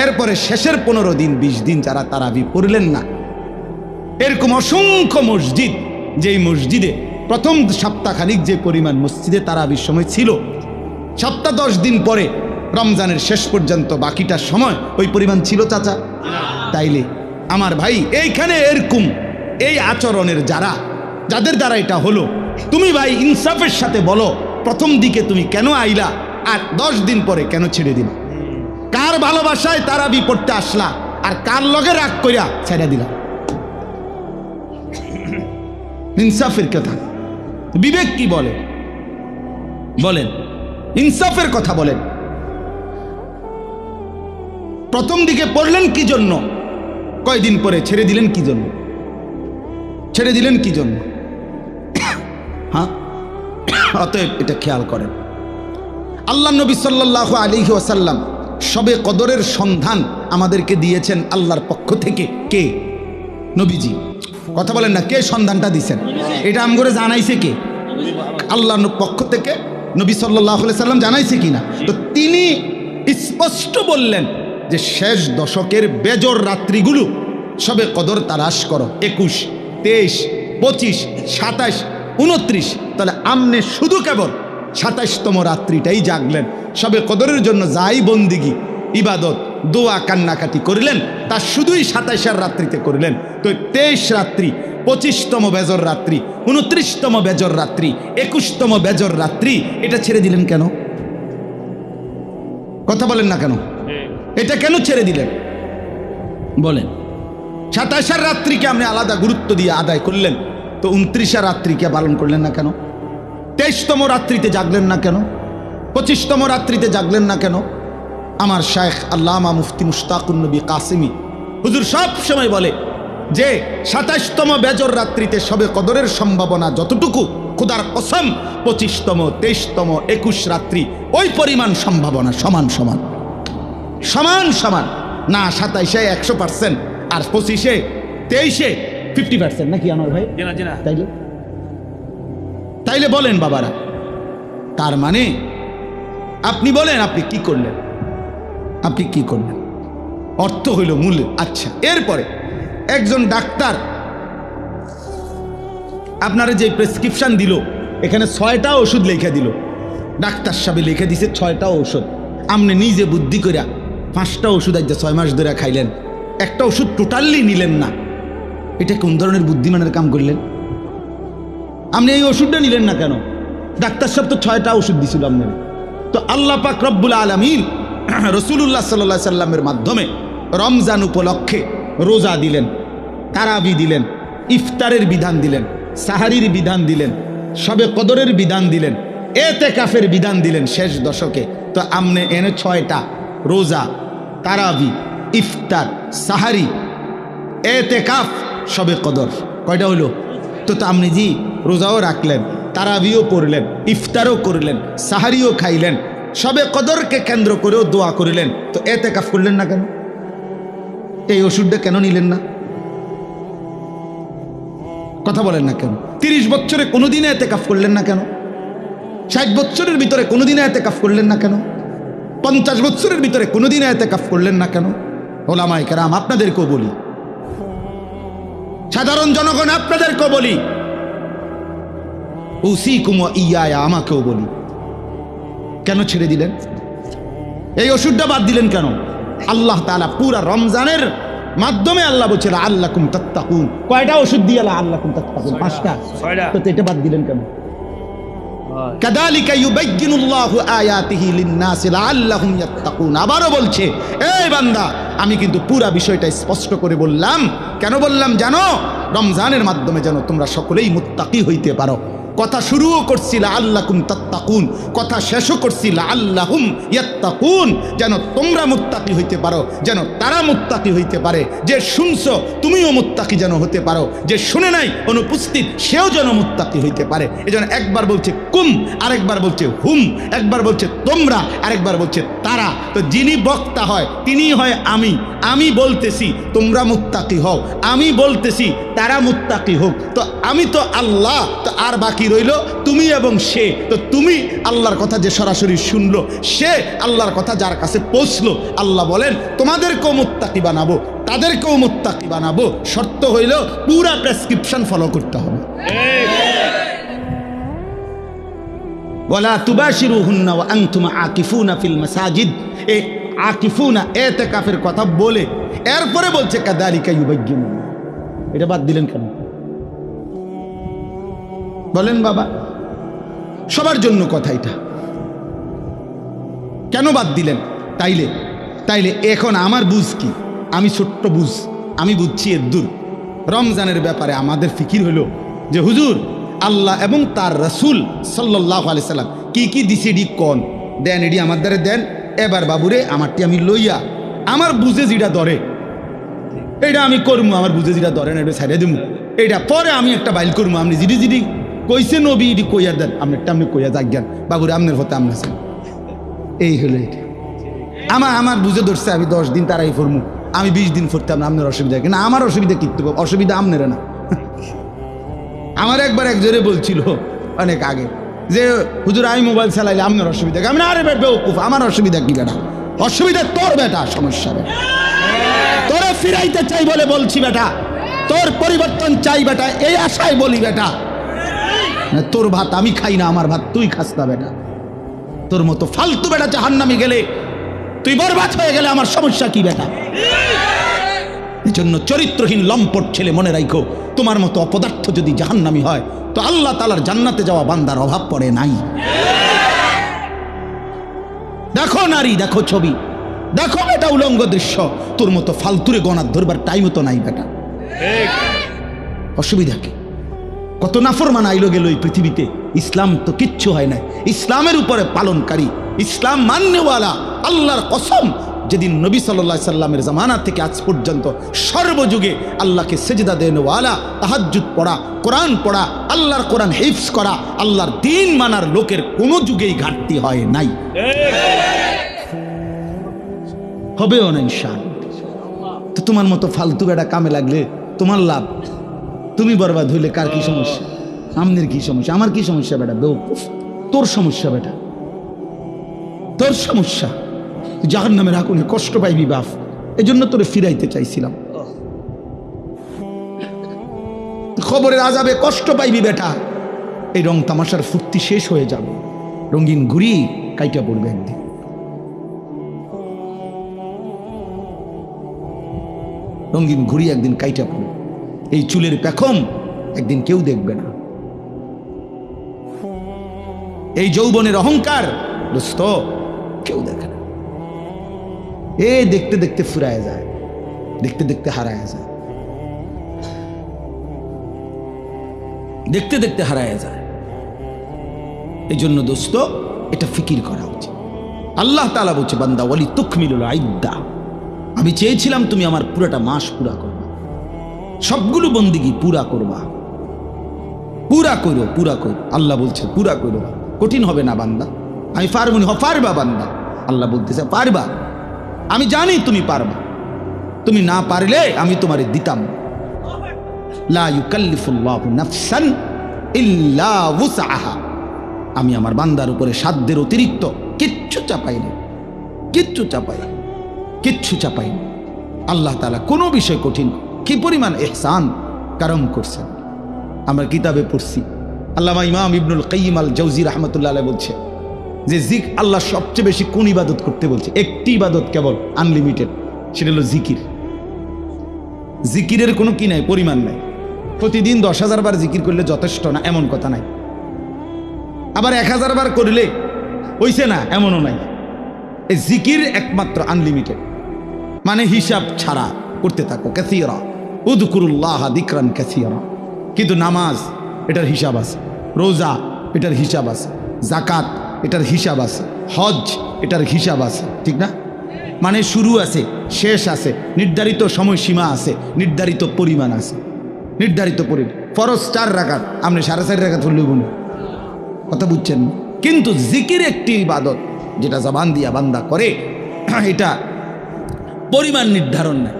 এরপরে শেষের 15 দিন, 20 দিন যারা তারাবি পড়লেন না, এরকম অসংখ্য মসজিদ, যেই মসজিদে প্রথম সপ্তাহখানিক যে পরিমাণ মসজিদে তারাবির সময় ছিল, সপ্তাহ 10 দিন পরে রমজানের শেষ পর্যন্ত বাকিটা সময় ওই পরিমাণ ছিল চাচা? তাইলে আমার ভাই, এইখানে এরকম এই আচরণের যাদের দ্বারা এটা হলো, তুমি ভাই ইনসাফের সাথে বলো, প্রথম দিকে তুমি কেন আইলা আর 10 দিন পরে কেন ছেড়ে দিলা? কার ভালোবাসায় তারাবি পড়তে আসলা আর কার লগে রাগ কইরা ছেড়ে দিলা? ইনসাফের কথা, বিবেক কি বলে? বলেন, ইনসাফের কথা বলেন। প্রথম দিকে পড়লেন কি জন্য? কয়দিন পরে ছেড়ে দিলেন কি জন্য? ছেড়ে দিলেন কি জন্য? হ্যাঁ, অতএব এটা খেয়াল করেন। আল্লাহ নবী সাল্লাল্লাহু আলাইহি ওয়াসাল্লাম শবে কদরের সন্ধান আমাদেরকে দিয়েছেন আল্লাহর পক্ষ থেকে। কে? নবীজি। কথা বলেন না, কে সন্ধানটা দিয়েছেন? এটা আমগরে জানাইছে কে? আল্লাহর পক্ষ থেকে নবী সাল্লাল্লাহু আলাইহি ওয়াসাল্লাম জানাইছে কিনা? তো তিনি স্পষ্ট বললেন যে শেষ দশকের বেজর রাত্রিগুলো শবে কদর তালাশ করো, 21, 23, 25, 27, 29। তাহলে আমনে শুধু কেবল 27তম রাত্রিটাই জাগলেন, শবে কদরের জন্য যাই বন্দিগি ইবাদত দোয়া কান্নাকাটি করলেন, তা শুধুই 27 রাত্রিতে করলেন। তো 23 রাত্রি, 25তম বেজর রাত্রি, 29তম বেজর রাত্রি, 21তম বেজর রাত্রি, এটা ছেড়ে দিলেন কেন? কথা বলেন না কেন? এটা কেন ছেড়ে দিলেন বলেন? 27 রাত্রিকে আপনি আলাদা গুরুত্ব দিয়ে আদায় করলেন, তো 29 রাত্রিকে পালন করলেন না কেন? 23তম রাত্রিতে জাগলেন না কেন? 25তম রাত্রিতে জাগলেন না কেন? আমার শায়েখ আল্লামা মুফতি মুশতাকুন নবী কাসিমি হুজুর সব সময় বলে যে 27তম বেজর রাত্রিতে সবে কদরের সম্ভাবনা যতটুকু, খোদার কসম 25তম, 23তম, 21 রাত্রি ওই পরিমাণ সম্ভাবনা সমান সমান সমান সমান। না 27-এ 100% আর 25-এ 23-এ 50% নাকি আনোয়ার ভাই? তাইলে বলেন বাবারা, তার মানে আপনি বলেন আপনি কি করলেন? আপনি কি করলেন? অর্থ হইল মূল। আচ্ছা, এরপরে একজন ডাক্তার আপনারা যে প্রেসক্রিপশন দিল, এখানে 6টা ওষুধ লিখে দিল, ডাক্তার সাহেব লিখে দিছে 6টা ওষুধ। আপনি নিজে বুদ্ধি করে 5টা ওষুধ আজ 6 মাস ধরে খাইলেন, একটা ওষুধ টোটালি নিলেন না। এটা কোন ধরনের বুদ্ধিমানের কাম করলেন? আপনি এই ওষুধটা নিলেন না কেন? ডাক্তার সাহেব তো 6টা ওষুধ দিছিল আপনার। তো আল্লাহ পাক রব্বুল আলামিন রাসূলুল্লাহ সাল্লাল্লাহু আলাইহি সাল্লামের মাধ্যমে রমজান উপলক্ষে রোজা দিলেন, তারাবি দিলেন, ইফতারের বিধান দিলেন, সাহারির বিধান দিলেন, শবে কদরের বিধান দিলেন, এতেকাফের বিধান দিলেন শেষ দশকে। তো আমনে এনে 6টা রোজা, তারাবি, ইফতার, সাহারি, এতেকাফ, শবে কদর, কয়টা হলো? তো আপনি জি রোজাও রাখলেন, তারাবিও পড়লেন, ইফতারও করলেন, সাহারিও খাইলেন, শবে কদরকে কেন্দ্র করেও দোয়া করলেন, তো এতেকাফ করলেন না কেন? এই ওষুধটা কেন নিলেন না? কথা বলেন না কেন? 30 বছরে কোনোদিনে এতেকাফ করলেন না কেন? 60 বছরের ভিতরে কোনোদিনে এতেকাফ করলেন না কেন? 50 বছরের ভিতরে কোনোদিনে এতেকাফ করলেন না কেন? ওলামায়ে কেরাম আপনাদেরকেও বলি, সাধারণ জনগণ আপনাদেরকেও বলি, উসিকুম ওয়া ইয়া, আমাকেও বলি, কেন ছেড়ে দিলেন? এই ওষুধটা বাদ দিলেন কেন? আল্লাহ তাআলা পুরা রমজানের মাধ্যমে আল্লাহ বলছে লাআল্লাকুম তাত্তাকুন। কয়টা ওষুধ দিয়ে লাআল্লাকুম তাত্তাকুন? 5টা। তো এটা বাদ দিলেন কেন? কাযালিকা ইউবাইয়িনুল্লাহু আয়াতিহি লিন-নাসি লাআল্লাহুম ইয়াত্তাকুন। আবারও বলছে, এই বান্দা আমি কিন্তু পুরা বিষয়টা স্পষ্ট করে বললাম। কেন বললাম জানো? রমজানের মাধ্যমে যেন তোমরা সকলেই মুত্তাকি হইতে পারো। কথা শুরুও করছি লাআল্লাকুম তাত্তাকুন, কথা শেষও করছি লাআল্লাহুম ইয়াত্তাকুন, যেন তোমরা মুত্তাকি হইতে পারো, যেন তারা মুত্তাকি হইতে পারে। যে শুনছো তুমিও মুত্তাকি যেন হতে পারো, যে শুনে নাই অনুপস্থিত সেও যেন মুত্তাকি হইতে পারে। এজন্য একবার বলছে কুম, আরেকবার বলছে হুম, একবার বলছে তোমরা, আরেকবার বলছে তারা। তো যিনি বক্তা হয় তিনি হয় আমি। আমি বলতেছি তোমরা মুত্তাকি হও, আমি বলতেছি তারা মুত্তাকি হোক। তো আমি তো আল্লাহ, তো আর বাকি রইল তুমি এবং সে। তো তুমি আল্লাহর কথা যে সরাসরি শুনলো, সে আল্লাহর কথা যার কাছে পৌঁছলো, আল্লাহ বলেন তোমাদেরকেও মুত্তাকি বানাবো, তাদেরকেও মুত্তাকি বানাবো। শর্ত হইল পুরা প্রেসক্রিপশন ফলো করতে হবে। ওয়ালা তুবাশিরুহুন্না ওয়া আনতুম আকিফুনা ফিল মাসাজিদ। এই আকিফুনা ইতিকাফের কথা বলে এরপরে বলছে কাযালিকা ইউবাইয়িনু। এটা বাদ দিলেন কেন বলেন বাবা? সবার জন্য কথা এটা, কেন বাদ দিলেন? তাইলে এখন আমার বুঝ কি? আমি ছোট্ট বুঝ, আমি বুঝছি এর দূর। রমজানের ব্যাপারে আমাদের ফিকির হলো যে হুজুর আল্লাহ এবং তার রাসূল সাল্লাল্লাহু আলাইহি সাল্লাম কি কি দিছে এডি কোন দেন, এডি আমার দ্বারে দেন। এবার বাবুরে আমারটি আমি লইয়া আমার বুঝে যেটা ধরে এইটা আমি করবো, আমার বুঝে যেটা ধরে না এটা ছাড়িয়ে দেবো। এইটা পরে আমি একটা বাইল করবো। আপনি জিডি কইছে নবী ইডি কইয়া দেন, আপনারটা আপনি কইয়া যাজ্ঞান বাবুরে আপনার হতে আপনার। এই হলো এটা। আমার বুঝে ধরছে আমি 10 দিন তারাই ফরমু, আমি 20 দিন ফরতাম না, আপনার অসুবিধা কিন্তু আমার অসুবিধা কিন্তু অসুবিধা আপনার না। আমার একবার একজনে বলছিল অনেক আগে যে হুজুর আমি মোবাইল চালাইলে আপনার অসুবিধা। আমি না, আরে বেউকুফ, আমার অসুবিধা কি বেটা? অসুবিধা তোর বেটা, সমস্যা বেটা। তোরে ফিরাইতে চাই বলে বলছি বেটা, তোর পরিবর্তন চাই বেটা, এই আশায় বলি বেটা। তোর ভাত আমি খাই না, আমার ভাত তুই খাস না বেটা। তোর মতো ফালতু বেটা জাহান্নামে গেলে তুই বরবাদ হয়ে গেলে আমার সমস্যা কি বেটা? এই জন্য চরিত্রহীন লম্পট ছেলে মনে রাখো, তোমার মতো অপদার্থ যদি জাহান্নামী হয় তো আল্লাহ তাআলার জান্নাতে যাওয়া বান্দার অভাব পড়ে নাই। দেখো নারী, দেখো ছবি, দেখো এটা উলঙ্গ দৃশ্য, তোর মতো ফালতুরে গণার ধরবার টাইমও তো নাই বেটা। অসুবিধা কি? কত নাফরমান আইলো গেল এই পৃথিবীতে, ইসলাম তো কিচ্ছু হয় না। ইসলামের উপরে পালনকারী, ইসলাম মান্যওয়ালা, আল্লাহর কসম, যেদিন নবী সাল্লাল্লাহু আলাইহি সাল্লামের জামানা থেকে আজ পর্যন্ত সর্বযুগে আল্লাহকে সেজদা দেওয়ালা, তাহাজ্জুদ পড়া, কোরআন পড়া, আল্লাহর কোরআন হিফজ করা, আল্লাহর দ্বীন মানার লোকের কোনো যুগেই ঘাটতি হয় নাই, হবেও না ইনশাআল্লাহ। তো তোমার মতো ফালতু বেটা কামে লাগলে তোমার লাভ, তুমি বরবাদ হইলে কার কি সমস্যা? আমনের কি সমস্যা? আমার কি সমস্যা বেটা? বেওকুফ, তোর সমস্যা বেটা, তোর সমস্যা। জাহান্নামের আগুনে কষ্ট পাইবি বাপ, এজন্য তোরে ফিরাইতে চাইছিলাম। খবরের আযাবে কষ্ট পাইবি বেটা, এই রং তামাশার ফুর্তি শেষ হয়ে যাবে, রঙিন ঘুরি কাইটা পড়বে একদিন। রঙিন ঘুরি একদিন কাইটা পড়বে, এই চুলের পেখম একদিন কেউ দেখবে না। এই যৌবনের অহংকার দোস্ত কেউ দেখে না। এ দেখতে দেখতে ফুরায় যায়, দেখতে দেখতে হারায় যায়, দেখতে দেখতে হারায় যায়। এই জন্য দোস্ত এটা ফিকির করা উচিত। আল্লাহ তাআলা বলছে, বান্দা ওয়ালি তুকমিলুল ইদ্দা, আমি চেয়েছিলাম তুমি আমার পুরোটা মাস পুরা করবা, সবগুলো বন্দিগি পুরা করবা, পুরা করো, পুরা করো। আল্লাহ বলছে পুরা করো, কঠিন হবে না বান্দা, আমি পারবনি। পারবা বান্দা, আল্লাহ বলতেছে পারবা, আমি জানি তুমি পারবা, তুমি না পারলে আমি তোমারে দিতাম। লা ইউকাল্লিফুল্লাহু নাফসান ইল্লা উসআহা, আমি আমার বান্দার উপরে সাধ্যের অতিরিক্ত কিচ্ছু চাপাই না, কিচ্ছু চাপাই, কিচ্ছু চাপাই না। আল্লাহ তাআলা কোনো বিষয় কঠিন, কি পরিমাণ ইহসান কারম করছেন। আমরা কিতাবে পড়ছি, আল্লামা ইমাম ইবনুল কাইয়িম আল জাওজি রাহমাতুল্লাহ আলাইহি বলছে যে আল্লাহ সবচেয়ে বেশি কোন ইবাদত করতে বলছে? একটি ইবাদত কেবল, আনলিমিটেড, সেটা হলো জিকির। জিকিরের কোনো কি নাই, পরিমাণ নাই। প্রতিদিন 10,000 বার জিকির করলে যথেষ্ট না এমন কথা নাই, আবার 1000 বার করলে হইছে না এমনও নাই। এই জিকির একমাত্র আনলিমিটেড, মানে হিসাব ছাড়া করতে থাকো। কাসীরা উযকুরুল্লাহ যিকরান কাসীরা। কিন্তু নামাজ এটার হিসাব আছে, রোজা এটার হিসাব আছে, যাকাত এটার হিসাব আছে, হজ এটার হিসাব আছে, ঠিক না? মানে শুরু আছে, শেষ আছে, নির্ধারিত সময়সীমা আছে, নির্ধারিত পরিমাণ আছে, নির্ধারিত পরিমাণ। ফরজ 4 রাকাত, আপনি 4.5 রাকাত হলেও গুণ, কথা বুঝছেন? কিন্তু জিকির একটি ইবাদত যেটা জবান দিয়া বান্দা করে, এটা পরিমাণ নির্ধারণ নাই।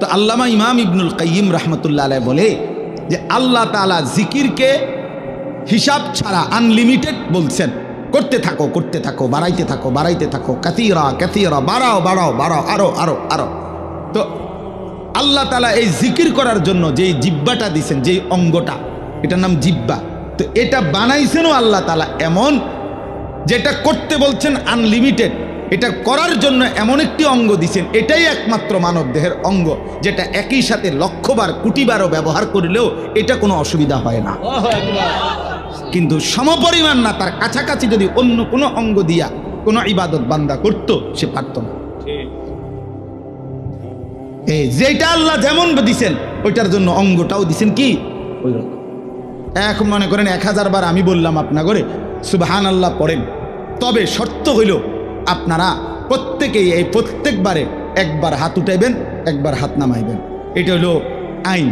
তো আল্লামা ইমাম ইবনুল কাইয়িম রাহমাতুল্লাহ আলাইহি বলে যে আল্লাহ তাআলা জিকিরকে হিসাব ছাড়া আনলিমিটেড বলছেন, করতে থাকো, করতে থাকো, বাড়াইতে থাকো, বাড়াইতে থাকো, কাসীরা কাসীরা, বাড়াও বাড়াও বাড়াও, আরো আরো আরো। তো আল্লাহ তাআলা এই জিকির করার জন্য যেই জিহ্বাটা দিয়েছেন, যেই অঙ্গটা, এটার নাম জিহ্বা, তো এটা বানাইছেনও আল্লাহ তাআলা এমন, যেটা করতে বলছেন আনলিমিটেড, এটা করার জন্য এমন একটি অঙ্গ দিছেন, এটাই একমাত্র মানব দেহের অঙ্গ, যেটা একই সাথে লক্ষবার কোটিবারও ব্যবহার করলেও এটা কোনো অসুবিধা হয় না। কিন্তু সমপরিমাণ না, তার কাছাকাছি যদি অন্য কোনো অঙ্গ দিয়া কোনো ইবাদত বান্দা করত, সে পারত না। এই যেটা আল্লাহ যেমন দিছেন ওইটার জন্য অঙ্গটাও দিছেন কি ওই রকম। এখন মনে করেন 1000 বার আমি বললাম আপনা করে সুবহানাল্লাহ পড়েন, তবে শর্ত হইল আপনারা প্রত্যেকেই এই প্রত্যেকবারে একবার হাত উঠাইবেন, একবার হাত নামাইবেন, এটা হলো আইন।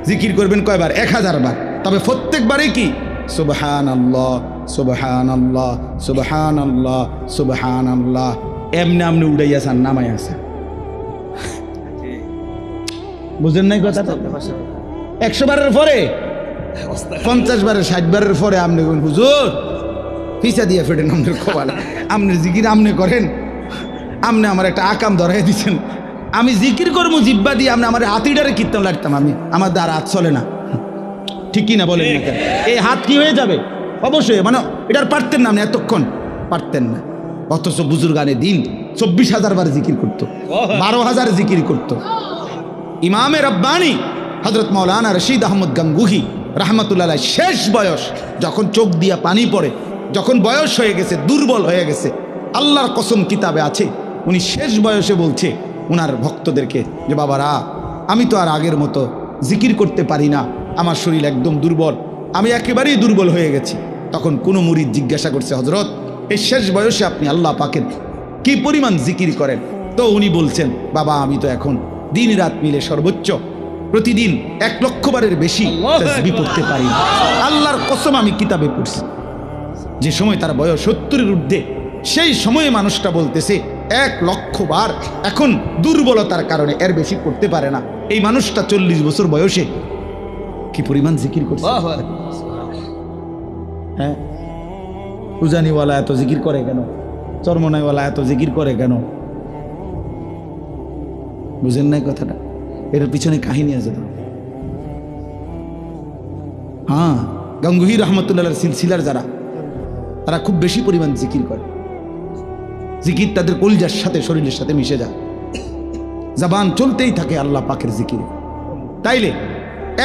জিকির করবেন কয়বার? 1000 বার, তবে প্রত্যেকবারেই কি সুবহানাল্লাহ সুবহানাল্লাহ সুবহানাল্লাহ সুবহানাল্লাহ, এমনি আমনি উড়াইয়াছেন, নামাই আছে, বুঝলেন নাই কথাটা? 100 বারের পরে 50 বারের 60 বারের পরে আপনি হুজুর পিছা দিয়ে ফেটেন আমাদের কপালে, আপনি জিকির আমনে করেন, আপনি আমার একটা আকাম ধরাই দিচ্ছেন, আমি জিকির করবো জিব্বা দিয়ে, আপনি আমার হাতিটারে কীর্তন লাগতাম, আমি আমার দ্বারা হাত চলে না, ঠিক কি না বলেন? এই হাত কি হয়ে যাবে? অবশ্যই, মানে এটার পারতেন না, আপনি এতক্ষণ পারতেন না। অথচ বুজুর্গানে দিন 24,000 বার জিকির করত, 12,000 জিকির করত। ইমামে রব্বানি হযরত মাওলানা রশিদ আহমদ গাঙ্গুহি রাহমাতুল্লাহ আলাইহি শেষ বয়স, যখন চোখ দিয়া পানি পড়ে, যখন বয়স হয়ে গেছে, দুর্বল হয়ে গেছে, আল্লাহর কসম কিতাবে আছে, উনি শেষ বয়সে বলছে ওনার ভক্তদেরকে যে বাবারা, আমি তো আর আগের মতো জিকির করতে পারি না, আমার শরীর একদম দুর্বল, আমি একেবারেই দুর্বল হয়ে গেছি। তখন কোনো মুরিদ জিজ্ঞাসা করছে, হযরত এই শেষ বয়সে আপনি আল্লাহ পাকের কি পরিমাণ জিকির করেন? তো উনি বলছেন, বাবা আমি তো এখন দিন রাত মিলে সর্বোচ্চ প্রতিদিন 1 লক্ষ বারের বেশি তাসবিহ পড়তে পারি না। আল্লাহর কসম আমি কিতাবে পড়ছি। যে সময় তার বয়স 70-এর ঊর্ধ্বে, সেই সময়ে মানুষটা বলতেছে 1 লক্ষ বার, এখন দুর্বলতার কারণে এর বেশি করতে পারে না। এই মানুষটা 40 বছর বয়সে কি পরিমাণ জিকির করছে। হ্যাঁ, উজানিওয়ালা এত জিকির করে কেন? চরমনাইওয়ালা এত জিকির করে কেন? বুঝেন নাই কথাটা? এর পিছনে কাহিনী আছে তো। হ্যাঁ, গাঙ্গুহি রহমতুল্লাহর সিলসিলার যারা, তারা খুব বেশি পরিমাণ জিকির করে। জিকির তাদের কলিজার সাথে, শরীরের সাথে মিশে যায়, জবান চলতেই থাকে আল্লাহ পাকের জিকির। তাইলে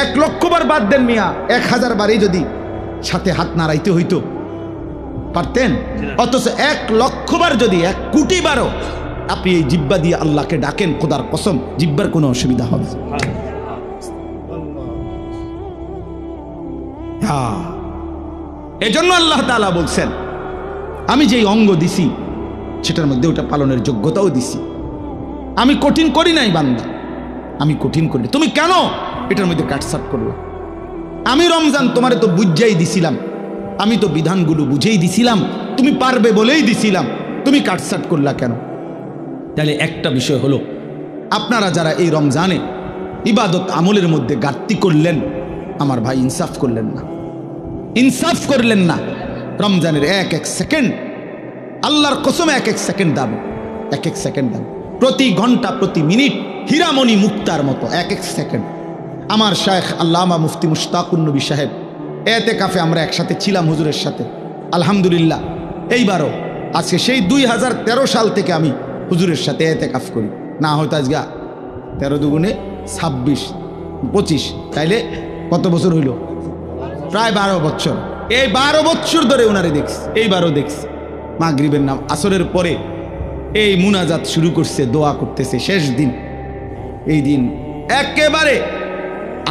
1 লক্ষ বার বাদ দেন মিয়া, 1000 বারই যদি সাথে হাত নাড়াইতে হইতো পারতেন। অথচ 1 লক্ষ বার যদি 1 কোটি বারও আপনি এই জিব্বা দিয়ে আল্লাহকে ডাকেন, খোদার কসম জিব্বার কোনো অসুবিধা হবে না। এজন্য আল্লাহ তাআলা বলছেন, আমি যেই অঙ্গ দিছি সেটার মধ্যে ওটা পালনের যোগ্যতাও দিছি। আমি কঠিন করি নাই বান্দা, আমি কঠিন করি। তুমি কেন এটার মধ্যে কাটছাট করলা? আমি রমজান তোমারে তো বুঝাই দিছিলাম, আমি তো বিধানগুলো বুঝেই দিছিলাম, তুমি পারবে বলেই দিছিলাম, তুমি কাটছাট করলা কেন? তাহলে একটা বিষয় হলো, আপনারা যারা এই রমজানে ইবাদত আমলের মধ্যে ঘাটতি করলেন, আমার ভাই ইনসাফ করলেন না, ইনসাফ করলেন না। রমজানের 1 সেকেন্ড, আল্লাহর কসম 1 সেকেন্ড দাম, 1 সেকেন্ড দাম, প্রতি ঘন্টা প্রতি মিনিট হীরামণি মুক্তার মতো 1 সেকেন্ড। আমার শায়েখ আল্লামা মুফতি মুশতাকুন নবী সাহেব এতেকাফে আমরা একসাথে ছিলাম হুজুরের সাথে, আলহামদুলিল্লাহ। এইবারও আজকে সেই 2013 সাল থেকে আমি হুজুরের সাথে এতেকাফ করি, না হয়তো আজকে 13 দুগুণে 26, 25, তাইলে কত বছর হইল? প্রায় 12 বছর। এই 12 বছর ধরে ওনারে দেখছি, এইবারও দেখছি। মাগরিবের নাম আসরের পরে এই মুনাজাত শুরু করছে, দোয়া করতেছে। শেষ দিন, এই দিন একেবারে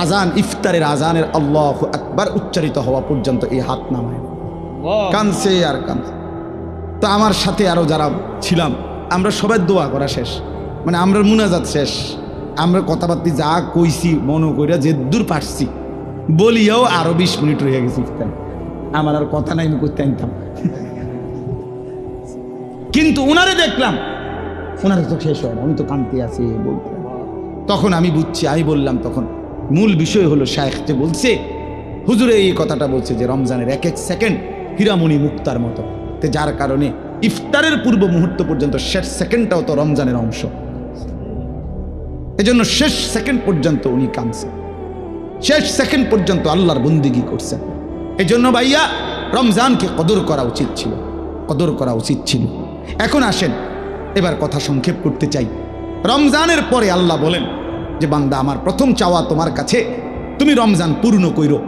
আজান, ইফতারের আজানের আল্লাহু আকবার উচ্চারিত হওয়া পর্যন্ত এই হাত নামায় কানছে আর কানছে। তো আমার সাথে আরো যারা ছিলাম, আমরা সবাই দোয়া করা শেষ, মানে আমরা মুনাজাত শেষ, আমরা কথাবার্তা যা কইছি মনে কইরা যে দূর পারছি বলিয়াও আরো 20 মিনিট রয়ে গেছে ইফতার। আমার আর কথা নাই, আমি করতে আনতাম। কিন্তু উনারে দেখলাম, ওনারে তো শেষ হয় না, উনি তো কানতে আছে বলতে। তখন আমি বুঝছি, আমি বললাম, তখন মূল বিষয় হলো শায়েখ যে বলছে, হুজুরে এই কথাটা বলছে যে রমজানের 1 সেকেন্ড হীরামণি মুক্তার মতো, তে যার কারণে ইফতারের পূর্ব মুহূর্ত পর্যন্ত শেষ সেকেন্ডটাও তো রমজানের অংশ। এজন্য শেষ সেকেন্ড পর্যন্ত উনি কানছে, শেষ সেকেন্ড পর্যন্ত আল্লাহর বন্দিগি করছেন। এজন্য ভাইয়া রমজানকে কদর করা উচিত ছিল, কদর করা উচিত ছিল। এখন আসেন, এবার কথা সংক্ষেপ করতে চাই। রমজানের পরে আল্লাহ বলেন যে বান্দা, আমার প্রথম চাওয়া তোমার কাছে, তুমি রমজান পূর্ণ কইরো,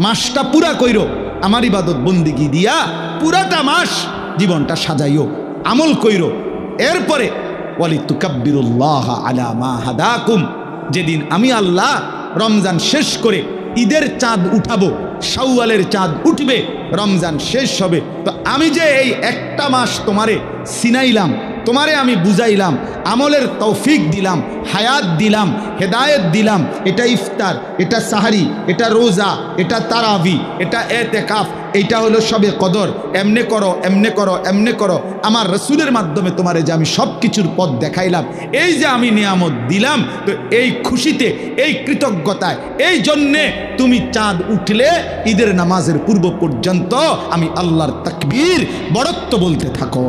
মাসটা পুরা কইরো, আমার ইবাদত বন্দিগি দিয়া পুরাটা মাস জীবনটা সাজাইও, আমল কইরো। এরপরে ওয়ালিতুকাব্বিরুল্লাহ আলা মা হাদাকুম, যেদিন আমি আল্লাহ রমজান শেষ করে ঈদের চাঁদ উঠাবো, শাওয়ালের চাঁদ উঠবে, রমজান শেষ হবে, তো আমি যে এই একটা মাস তোমারে সিনাইলাম, তোমারে আমি বুঝাইলাম, আমলের তৌফিক দিলাম, হায়াত দিলাম, হেদায়েত দিলাম, এটা ইফতার, এটা সাহারি, এটা রোজা, এটা তারাবি, এটা এতেকাফ, এইটা হলো সবে কদর, এমনে করো, এমনে করো, এমনে করো। আমার রসুলের মাধ্যমে তোমারে যে আমি সব কিছুর পথ দেখাইলাম, এই যে আমি নিয়ামত দিলাম, তো এই খুশিতে, এই কৃতজ্ঞতায়, এই জন্যে তুমি চাঁদ উঠলে ঈদের নামাজের পূর্ব পর্যন্ত আমি আল্লাহর তাকবীর বড়ত্ব বলতে থাকো।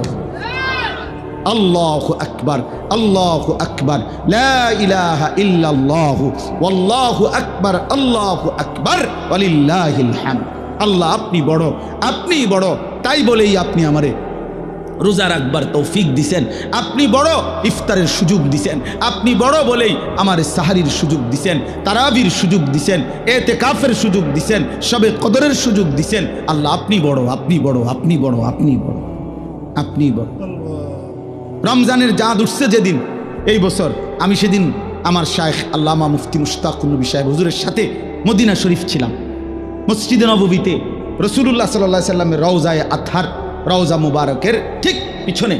আল্লাহু আকবার, আল্লাহু আকবার, লা ইলাহা ইল্লাল্লাহু, ওয়াল্লাহু আকবার, আল্লাহু আকবার, ওয়ালিল্লাহিল হামদ। আল্লাহ আপনি বড়, আপনিই বড়, তাই বলেই আপনি আমারে রোজা রাখবার তৌফিক দিছেন, আপনি বড় ইফতারের সুযোগ দিছেন, আপনি বড় বলেই আমার সাহারির সুযোগ দিছেন, তারাবির সুযোগ দিছেন, এতেকাফের সুযোগ দিছেন, সবে কদরের সুযোগ দিছেন। আল্লাহ আপনি বড়, আপনি বড়, আপনি বড়, আপনি বড়, আপনি বড়। রমজানের চাঁদ উঠছে যেদিন এই বছর, আমি সেদিন আমার শায়েখ আল্লামা মুফতি মুশতাকুর নবী সাহেব হুজুরের সাথে মদিনা শরীফ ছিলাম। মসজিদে নববীতে রাসূলুল্লাহ সাল্লাল্লাহু আলাইহি সাল্লামের রওজায়ে আতহার, রওজা মুবারকের ঠিক পিছনে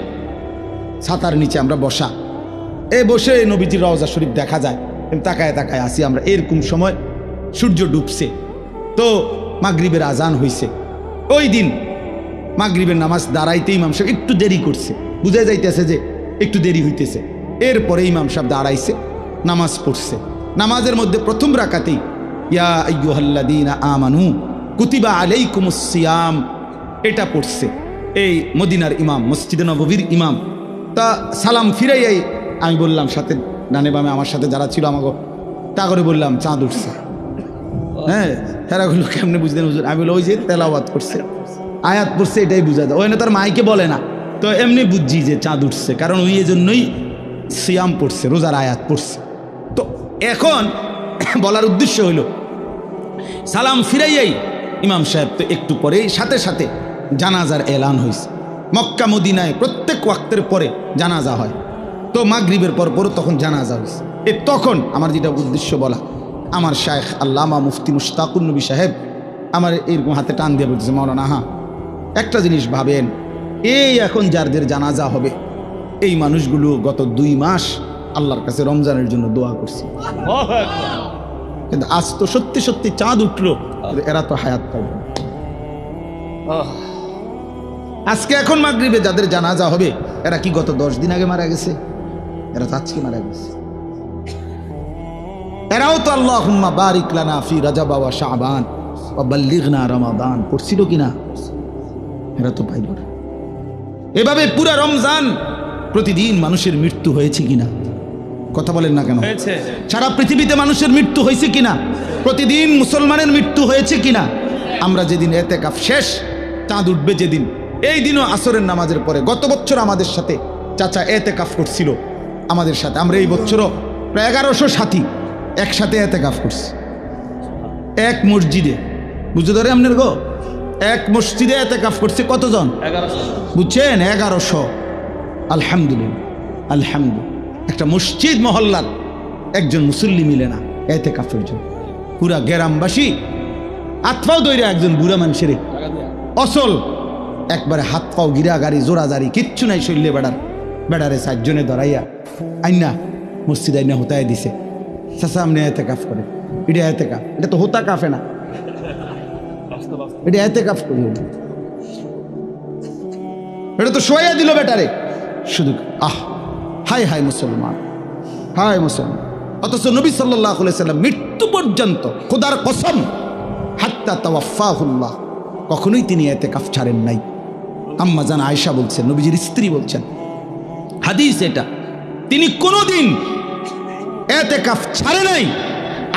ছাতার নিচে আমরা বসা। বসে নবীজির রওজা শরীফ দেখা যায়, তাকায় তাকায় আসি আমরা। এরকম সময় সূর্য ডুবছে, তো মাগরিবের আজান হইছে। ওই দিন মাগরিবের নামাজ দাঁড়াইতে ইমাম সাহেব একটু দেরি করছে, বুঝা যাইতেছে যে একটু দেরি হইতেছে। এরপরে ইমাম সাহেব দাঁড়াইছে, নামাজ পড়ছে। নামাজের মধ্যে প্রথম রাকাতেই ইয়া আইয়ুহাল্লাযীনা আমানু কুতিবা আলাইকুমুস সিয়াম এটা পড়ছে এই মদিনার ইমাম, মসজিদে নববীর ইমাম। তা সালাম ফিরাইয়াই আমি বললাম, সাথে ডানে বামে আমার সাথে যারা ছিল আমাকে তা করে বললাম চাঁদ উঠছে। হ্যাঁ, হেরাগুলো কেমনে বুঝলেন হুজুর? আমি বলি ওই যে তেলাওয়াত করছে, আয়াত পড়ছে, এটাই বুঝা যায়। ওই না তার মাইকে বলে না, তো এমনি বুঝছি যে চাঁদ উঠছে, কারণ ওই এজন্যই সিয়াম পড়ছে, রোজার আয়াত পড়ছে। তো এখন বলার উদ্দেশ্য হইল, সালাম ফিরাইয়াই ইমাম সাহেব তো একটু পরেই সাথে সাথে জানাজার এলান হয়েছে। মক্কা মদিনায় প্রত্যেক ওয়াক্তের পরে জানাজা হয়, তো মাগরিবের পর পর তখন জানাজা হয়েছে। তখন আমার যেটা উদ্দেশ্য বলা, আমার শায়েখ আল্লামা মুফতি মুশতাকুর নবী সাহেব আমার এরকম হাতে টান দিয়ে বলতেছে, মাওলানা হ্যাঁ একটা জিনিস ভাবেন, এই এখন যাদের জানাজা হবে এই মানুষগুলো গত 2 মাস আল্লাহর কাছে রমজানের জন্য দোয়া করছে, কিন্তু আজ তো সত্যি সত্যি চাঁদ উঠলো, এরা তো হায়াত পাবে। আজকে এখন মাগরিবে যাদের জানাজা হবে এরা কি গত 10 দিন আগে মারা গেছে? এরা তো আজকে মারা গেছে। এরাও তো আল্লাহুম্মা বারিক লানা ফি রাজাব ওয়া শাবান ওয়া বাল্লিগনা রমাদান পড়ছিল কিনা? এরা তো পাইল না। এভাবে পুরা রমজান প্রতিদিন মানুষের মৃত্যু হয়েছে কিনা? কথা বলেন না কেন? সারা পৃথিবীতে মানুষের মৃত্যু হয়েছে কিনা? প্রতিদিন মুসলমানের মৃত্যু হয়েছে কিনা? আমরা যেদিন এতেকাফ শেষ, চাঁদ উঠবে যেদিন, এই দিনও আসরের নামাজের পরে গত বছর আমাদের সাথে চাচা এতেকাফ করছিল আমাদের সাথে। আমরা এই বছরও প্রায় 1100 সাথী একসাথে এতেকাফ করছি এক মসজিদে। বুঝতে ধরে আপনার গো, এক মসজিদে এতেকাফ করছে কতজন? 1100। বুঝছেন? 1100। আলহামদুলিল্লাহ, আলহামদুলিল্লাহ। একটা মসজিদ মহল্লার একজন মুসল্লি মিলে না এতেকাফের জন্য। পুরা গ্রামবাসী হাত পাও দইরা একজন বুড়া মানুষের অসল একবারে হাত পাও গিরা গাড়ি জোড়াজারি কিচ্ছু নাই, শৈল্যে বেড়ারে 4 জনে ধরাইয়া আইনা মসজিদ আইনা হোতায় দিছে। চাচা আপনি এতেকাফ করে, এটা এতেকাফ, এটা তো হোতা কাফে না, এটা এতেকাফ করি, এটা তো শোয়া দিল বেটারে শুধু। হায় হায় মুসলমান, হায় মুসলমান। অথচ নবী সাল্লাল্লাহু আলাইহি সাল্লাম মৃত্যু পর্যন্ত খোদার কসম হাত্তা তাওয়াফাহুল্লাহ কখনোই তিনি এতেকাফ ছাড়েন নাই। আম্মা জান আয়েশা বলছেন, নবীজির স্ত্রী বলছেন, হাদিস এটা, তিনি কোনোদিন এতেকাফ ছাড়ে নাই।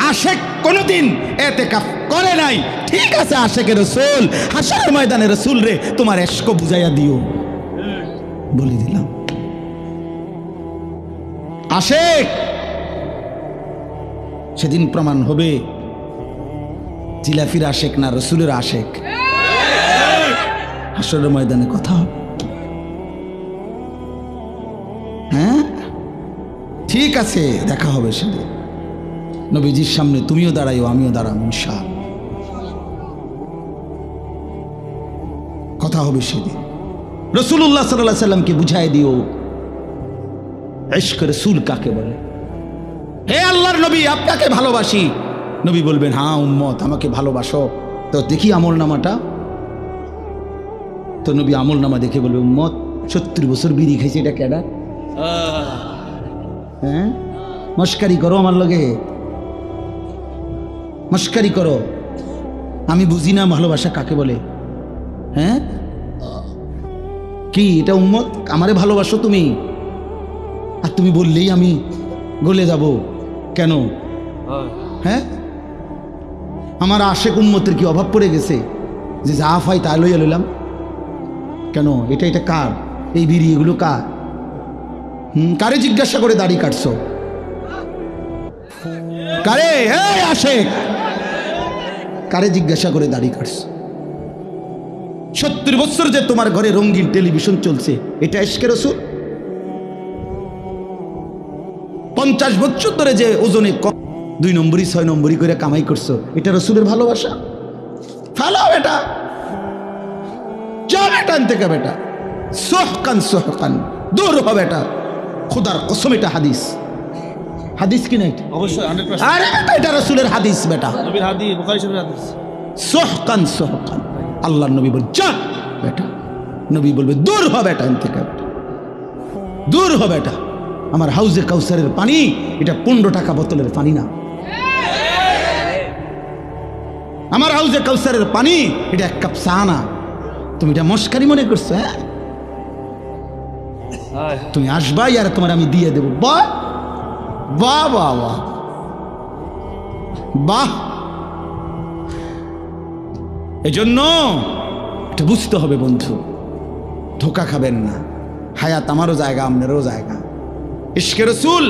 আশেক কোনোদিন এতেকাফ করে নাই। ঠিক আছে আশেকের রাসূল, হাসরের ময়দানে রাসূল রে তোমার ইশক বুঝাইয়া দিও, বলে দিলাম। আশেক সেদিন প্রমাণ হবে জিলাফির আশেক না রাসূলের আশেক। হাসরের ময়দানে কথা হবে। হ্যাঁ ঠিক আছে, দেখা হবে সেদিন নবীজির সামনে। তুমিও দাঁড়াইও, আমিও দাঁড়াবো ইনশাআল্লাহ। কথা হবে সেদিন। রাসূলুল্লাহ সাল্লাল্লাহু আলাইহি সাল্লামকে বুঝাই দিও ইশক রাসূল কাকে বলে। হে আল্লাহর নবী, আপনাকে ভালোবাসি। নবী বলবেন, হ্যাঁ উম্মত আমাকে ভালোবাসো, তো দেখি আমল নামাটা। তো নবী আমল নামা দেখে বলবে, উম্মত 70 বছর বিড়ি খাইছে, এটা কেডা? হ্যাঁ মস্কারি করো আমার লগে, মস্কারি করো, আমি বুঝি না ভালোবাসা কাকে বলে। হ্যাঁ কি এটা উম্মত? আমারে ভালোবাসো তুমি, আর তুমি বললেই আমি গলে যাব কেন? হ্যাঁ আমার আশেক উম্মতের কি অভাব পড়ে গেছে যে যা ফাই তা লইয়া লইলাম কেন? এটা কার? এই বিড়ি এগুলো কার? কারে জিজ্ঞাসা করে দাড়ি কাটছো? কারে? এই আশেক, কারে জিজ্ঞাসা করে দাড়ি কাটছো? 70 বছর যে তোমার ঘরে রঙিন টেলিভিশন চলছে, এটা ইশকে রাসূল? 50 বছর ধরে যে ওজনে 2 নম্বরই 6 নম্বরই করে কামাই করছো, এটা রাসূলের ভালোবাসা? ফালাও এটা, যা বেটা থেকে বেটা, সোহকান সোহকান, দূর হবে এটা, খোদার কসম। এটা হাদিস, হাদিস কি না? অবশ্যই 100%। আরে বেটা এটা রাসূলের হাদিস বেটা, নবীর হাদিস, বুখারী শরীফের হাদিস। সোহকান সোহকান, আল্লাহর নবী বল যা বেটা, নবী বলবে দূর হবে এটা থেকে, দূর হবে এটা। আমার হাউজে কাউসারের পানি এটা 15 টাকা বোতলের পানি না। আমার হাউজে কাউসারের পানি এটা 1 কাপ চা না। তুমি এটা মস্কারি মনে করছো? হ্যাঁ, তুমি আসবাই আর তোমার আমি দিয়ে দেবো। বাহ বাহ বাহ বাহ বাহ। এজন্য এটা বুঝতে হবে বন্ধু, ধোকা খাবেন না। হায়াত আমারও জায়গা, আপনারও জায়গা। ইশকে রাসূল,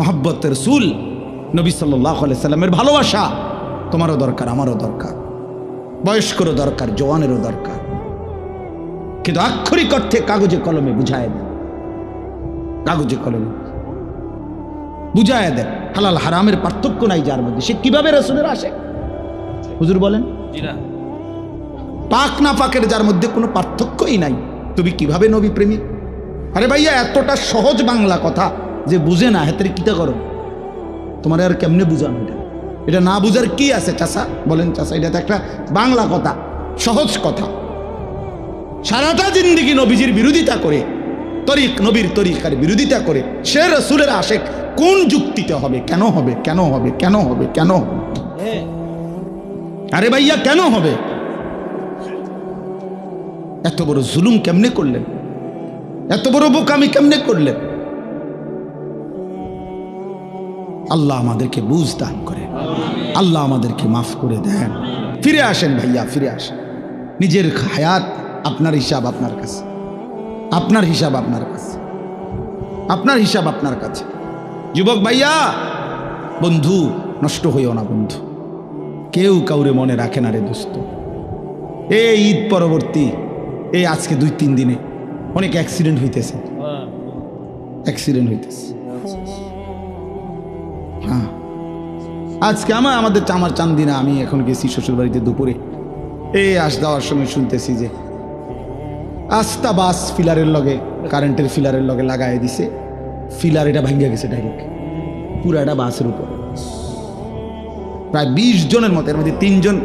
মহব্বত রাসূল, নবী সাল্লাল্লাহু আলাইহি সাল্লামের ভালোবাসা তোমারও দরকার, আমারও দরকার, বয়স্করও দরকার, জওয়ানেরও দরকার। কিন্তু আক্ষরিক অর্থে কাগজে কলমে বুঝায় দেন, কাগজে কলমে বুঝায় দেন। হালাল হারামের পার্থক্য নাই যার মধ্যে, সে কিভাবে রাসূলের আশিক? হুজুর বলেন, পাক না পাকের যার মধ্যে কোনো পার্থক্যই নাই, তুমি কিভাবে নবী প্রেমিক? আরে ভাইয়া এতটা সহজ বাংলা কথা যে বুঝে না, হেতের কিতা করো? তোমার আর কেমনে বুঝানো এটা? এটা না বুঝার কি আছে চাচা? বলেন চাচা, এটা তো একটা বাংলা কথা, সহজ কথা। সারাটা জিন্দেগি নবীজির বিরোধিতা করে, নবীর তরিকার বিরোধিতা করে সে রাসূলের আশিক কোন যুক্তিতে হবে? কেন হবে? কেন হবে? কেন হবে? কেন হবে? আরে ভাইয়া কেন হবে? এত বড় জুলুম কেমনে করলেন? এত বড় বোকামি কেমনে করলেন? আল্লাহ আমাদেরকে বুঝ দান করে, আল্লাহ আমাদেরকে মাফ করে দেন। ফিরে আসেন ভাইয়া, ফিরে আসেন। নিজের হায়াত আপনার হিসাব আপনার কাছে, আপনার হিসাব আপনার কাছে, আপনার হিসাব আপনার কাছে। যুবক ভাইয়া, বন্ধু নষ্ট হইও না বন্ধু, কেউ কাউরে মনে রাখে না রে দোস্ত। এই ঈদ পরবর্তী এই আজকে 2-3 দিনে অনেক অ্যাক্সিডেন্ট হইতেছে, অ্যাক্সিডেন্ট হইতেছে। হ্যাঁ, আজকে আমাদের আমার চান্দিনা, আমি এখন গেছি শ্বশুর বাড়িতে দুপুরে, এই যাওয়ার সময় শুনতেছি যে আস্তা বাস ফিলারের লগে, কারেন্টের ফিলারের লগে লাগাই দিছে, ফিলার এটা ভাঙ্গিয়া গেছে ডাইরেক্ট পুরাটা বাসের উপর। প্রায় 20 জনের মতো, এর মধ্যে 3 জন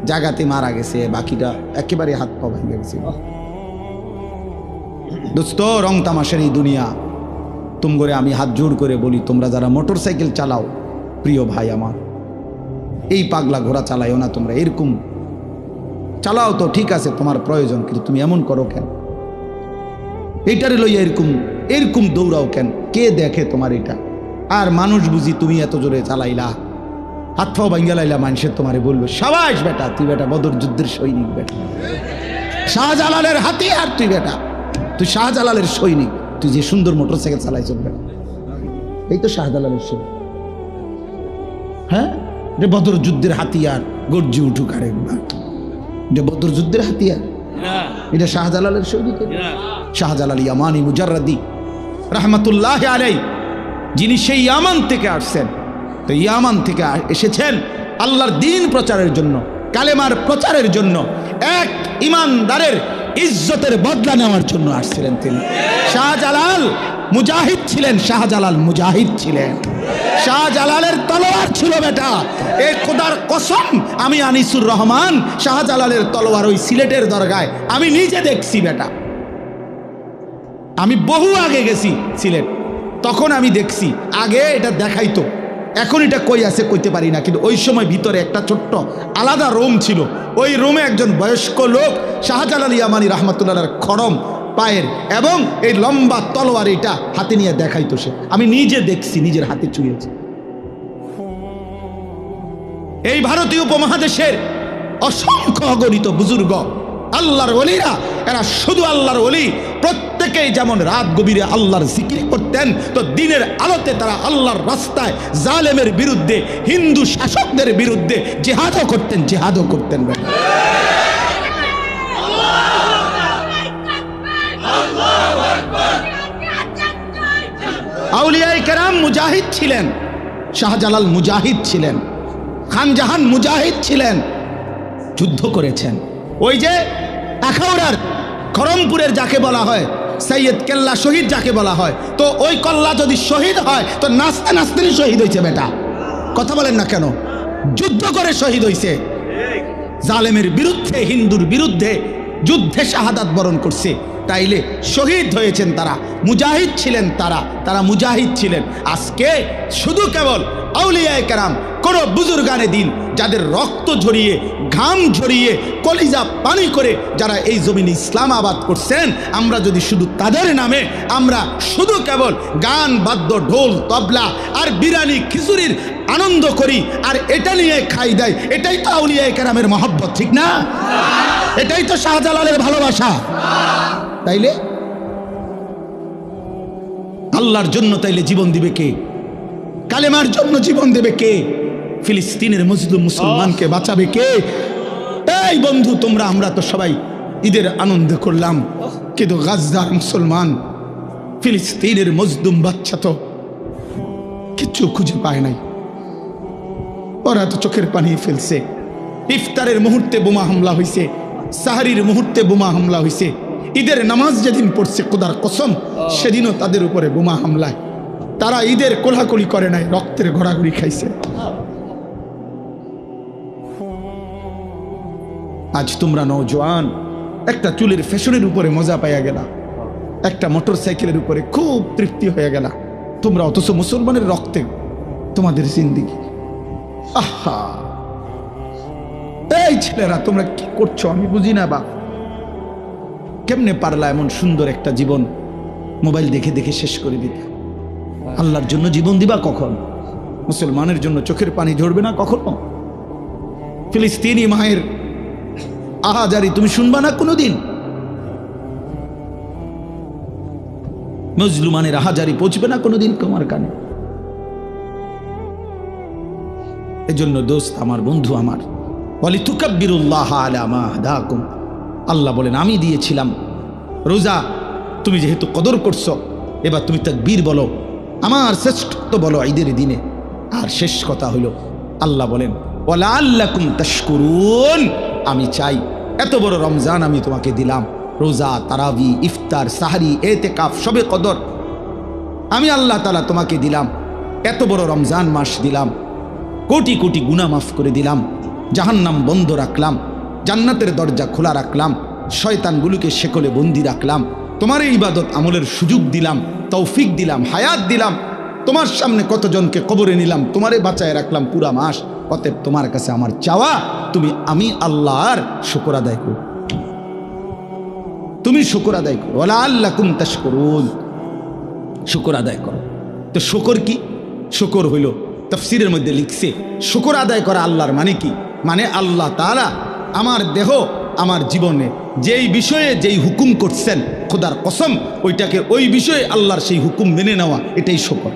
জায়গাতে মারা গেছে, বাকিটা একেবারে হাত পা ভেঙে গেছে। দোস্ত, রং তামাশার এই দুনিয়া, তোমরা আমি হাত জোড় করে বলি, তোমরা যারা মোটর সাইকেল চালাও, প্রিয় ভাই আমার, এই পাগলা ঘোড়া চালাইও না তোমরা। এরকম চালাও তো ঠিক আছে, তোমার প্রয়োজন, কিন্তু তুমি এমন করো কেন? এইটারে লইয়া এরকম এরকম দৌড়াও কেন? কে দেখে তোমার এটা? আর মানুষ বুঝি তুমি এত জোরে চালাইলা, হাত পাও ভাঙ্গা লাইলা, মানুষের তোমারে বলবে সাবাস বেটা, তুই বেটা বদর যুদ্ধের সৈনিক, বেটা শাহজালালের হাতিয়ার, তুই বেটা, তুই শাহজালালের সৈনিক, তুই যে সুন্দর মোটর সাইকেল চালাই চলবে। এই তো শাহজালালের সৈনিক। হ্যাঁ, যে বদর যুদ্ধের হাতিয়ার, গর্জি উঠুক আরেকবার, যে বদর যুদ্ধের হাতিয়ার, এটা শাহজালালের সৈনিক। শাহজালাল ইয়ামানি মুজাররাদি রাহমাতুল্লাহ আলাইহি, যিনি সেই ইয়ামান থেকে আসছেন, তো ইয়ামান থেকে এসেছেন আল্লাহর দ্বীন প্রচারের জন্য, কালেমার প্রচারের জন্য, এক ইমানদারের ইজ্জতের বদলা নেওয়ার জন্য আসছিলেন তিনি। শাহজালাল মুজাহিদ ছিলেন, শাহজালাল মুজাহিদ ছিলেন। শাহজালালের তলোয়ার ছিল বেটা, এই খোদার কসম, আমি আনিসুর রহমান শাহজালালের তলোয়ার ওই সিলেটের দরগায় আমি নিজে দেখছি বেটা। আমি বহু আগে গেছি সিলেট, তখন আমি দেখছি। আগে এটা দেখাইতো, এখন এটা কই আছে কইতে পারি না, কিন্তু ওই সময় ভিতরে একটা ছোট্ট আলাদা রুম ছিল। ওই রুমে একজন বয়স্ক লোক শাহজালাল ইয়ামানি রাহমাতুল্লাহর খড়ম পায়ের এবং এই লম্বা তলোয়ার এটা হাতে নিয়ে দেখাইতো সে। আমি নিজে দেখছি, নিজের হাতে ছুঁয়েছি। এই ভারতীয় উপমহাদেশের অসংখ্য অগণিত বুজুর্গ আল্লাহর ওলিরা এরা শুধু আল্লাহর ওলি, প্রত্যেকেই যেমন রাত গভীরে আল্লাহর জিকির করতেন, তো দিনের আলোতে তারা আল্লাহর রাস্তায় জালেমের বিরুদ্ধে, হিন্দু শাসকদের বিরুদ্ধে জিহাদও করতেন। আউলিয়ায়ে কেরাম মুজাহিদ ছিলেন, শাহজালাল মুজাহিদ ছিলেন, খান জাহান মুজাহিদ ছিলেন, যুদ্ধ করেছেন। ওই যে আখাউড়ার খড়মপুরের যাকে বলা হয় সৈয়দ কেল্লা শহীদ যাকে বলা হয়, তো ওই কল্লা যদি শহীদ হয় তো নাচতে নাচতেই শহীদ হয়েছে। বেটা কথা বলেন না কেন? যুদ্ধ করে শহীদ হয়েছে, জালেমের বিরুদ্ধে, হিন্দুর বিরুদ্ধে যুদ্ধে শাহাদাত বরণ করছে। তাইলে শহীদ হয়েছেন তারা, মুজাহিদ ছিলেন তারা মুজাহিদ ছিলেন। আজকে শুধু কেবল আউলিয়ায়ে কেরাম, কোন বুজুর্গানে দিন যাদের রক্ত ঝরিয়ে, ঘাম ঝরিয়ে, কলিজা পানি করে যারা এই জমিনে ইসলাম আবাদ করছেন, আমরা যদি শুধু তাদের নামে আমরা শুধু কেবল গান বাদ্য, ঢোল তবলা আর বিরিয়ানি খিচুড়ির আনন্দ করি আর এটা নিয়ে খাই দেয়, এটাই তো আউলিয়ায়ে কেরামের মহব্বত, ঠিক না? এটাই তো শাহজালালের ভালোবাসা। তাইলে আল্লাহর জন্য তাইলে জীবন দিবে কে? কালেমার জন্য জীবন দেবে কে? ফিলিস্তিনের মজলুম মুসলমানকে বাঁচাবে কে? এই বন্ধু, আমরা তো সবাই ঈদের আনন্দ করলাম, কিন্তু গাজার মুসলমান, ফিলিস্তিনের মজলুম বাচ্চা তো কিচ্ছু খুঁজে পায় নাই। ওরা তো চোখের পানি ফেলছে। ইফতারের মুহূর্তে বোমা হামলা হয়েছে, সাহারির মুহূর্তে বোমা হামলা হয়েছে, ঈদের নামাজ যেদিন পড়ছে খোদার কসম সেদিনও তাদের উপরে বোমা হামলায়। তারা ঈদের কোলাকুলি করে নাই, রক্তের ঘোরাঘুরি খাইছে। আজ তোমরা নওজোয়ান একটা চুলের ফ্যাশনের উপরে মজা পাইয়া গেলা, একটা মোটর সাইকেলের উপরে খুব তৃপ্তি হয়ে গেলা তোমরা, অথচ মুসলমানের রক্তে তোমাদের জিন্দিগি। আহা, এই ছেলেরা তোমরা কি করছো আমি বুঝি না। বা কেমনে পারলা এমন সুন্দর একটা জীবন মোবাইল দেখে দেখে শেষ করে দিতে? আল্লাহর জন্য জীবন দিবা কখন? মুসলমানের জন্য চোখের পানি ঝরবে না কখনো? ফিলিস্তিনি মায়ের আহাজারি তুমি শুনবা না কোনোদিন? মজলুমানের আহাজারি পৌঁছবে না কোনোদিন তোমার কানে? এজন্য দোস্ত আমার, বন্ধু আমার, ওয়ালিতুকাব্বিরুল্লাহ আলা মা হাদাকুম, আল্লাহ বলেন আমি দিয়েছিলাম রোজা, তুমি যেহেতু কদর করছো এবার তুমি তাকবীর বলো, আমার শ্রেষ্ঠত্ব বলো ঈদের দিনে। আর শেষ কথা হলো আল্লাহ বলেন ওয়ালাআল্লাকুম তাশকুরুন, আমি চাই এত বড় রমজান আমি তোমাকে দিলাম, রোজা, তারাবি, ইফতার, সাহারি, এতেকাফ, শবে কদর, আমি আল্লাহ তাআলা তোমাকে দিলাম, এত বড় রমজান মাস দিলাম, কোটি কোটি গুনাহ মাফ করে দিলাম, জাহান্নাম বন্ধ রাখলাম, জান্নাতের দরজা খোলা রাখলাম, শয়তানগুলোকে শেকলে বন্দি রাখলাম, তোমার এই ইবাদত আমলের সুযোগ দিলাম, তৌফিক দিলাম, হায়াত দিলাম, তোমার সামনে কতজনকে কবরে নিলাম, তোমারে বাঁচায় রাখলাম পুরা মাস। অতএব তোমার কাছে আমার চাওয়া আমি আল্লাহর শুকর আদায় করো, তুমি শুকর আদায় করো, ওয়ালাআল্লাকুম তাশকুরুন, শুকর আদায় করো। তো শুকর কি? শুকর হইল তাফসীরের মধ্যে লিখছে শুকর আদায় করা আল্লাহর মানে কি? মানে আল্লাহ তাআলা আমার দেহ, আমার জীবনে যেই বিষয়ে যেই হুকুম করছেন, খোদার কসম ওইটাকে ওই বিষয়ে আল্লাহর সেই হুকুম মেনে নেওয়া, এটাই শুকর,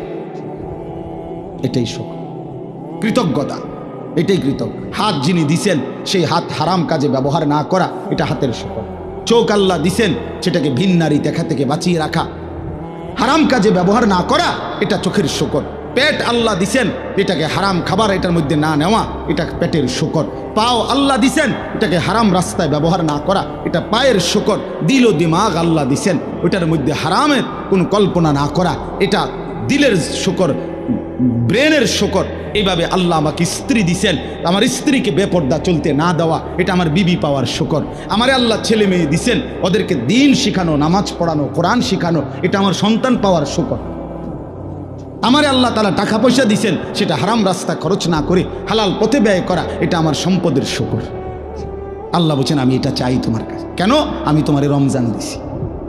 এটাই শুকর, কৃতজ্ঞতা, এটাই কৃতজ্ঞ। হাত যিনি দিছেন সেই হাত হারাম কাজে ব্যবহার না করা, এটা হাতের শুকর। চোখ আল্লাহ দিছেন সেটাকে ভিন নারী দেখা থেকে বাঁচিয়ে রাখা, হারাম কাজে ব্যবহার না করা, এটা চোখের শুকর। পেট আল্লাহ দিছেন, এটাকে হারাম খাবার এটার মধ্যে না নেওয়া, এটা পেটের শুকর। পাও আল্লাহ দিছেন, এটাকে হারাম রাস্তায় ব্যবহার না করা, এটা পায়ের শুকর। দিল ও দিমাগ আল্লাহ দিছেন, ওইটার মধ্যে হারামের কোনো কল্পনা না করা, এটা দিলের শুকর, ব্রেনের শুকর। এইভাবে আল্লাহ আমাকে স্ত্রী দিছেন, আমার স্ত্রীকে বেপর্দা চলতে না দেওয়া, এটা আমার বিবি পাওয়ার শুকর। আমারে আল্লাহ ছেলে মেয়ে দিছেন, ওদেরকে দিন শিখানো, নামাজ পড়ানো, কোরআন শিখানো, এটা আমার সন্তান পাওয়ার শুকর। আমারে আল্লাহ তাআলা টাকা পয়সা দিছেন, সেটা হারাম রাস্তা খরচ না করে হালাল পথে ব্যয় করা, এটা আমার সম্পদের শুকর। আল্লাহ বলছেন আমি এটা চাই তোমার কাছে। কেন? আমি তোমারে রমজান দিছি,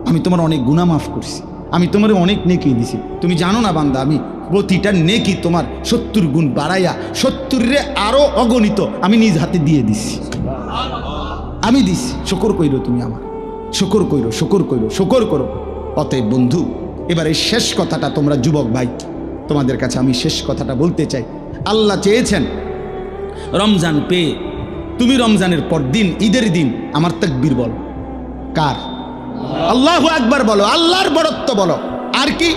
আমি তোমার অনেক গুনাহ মাফ করছি, আমি তোমারে অনেক নেকি দিছি। তুমি জানো না বান্দা, আমি প্রতিটা নেকি তোমার 70 গুণ বাড়াইয়া 70 রে আরো অগণিত আমি নিজ হাতে দিয়ে দিছি। আমি দিছি, শুকর কইরো তুমি আমার, শুকর কইরো, শুকর কইরো, শুকর করো। অতএব বন্ধু, এবার এই শেষ কথাটা তোমরা যুবক ভাই, তোমাদের কাছে আমি শেষ কথাটা বলতে চাই। আল্লাহ চেয়েছেন রমজান পেয়ে তুমি রমজানের পর দিন, ঈদের দিন আমার তাকবীর বলো। কার? আল্লাহু আকবার বলো, আল্লাহর বড়ত্ব বলো। আর কি?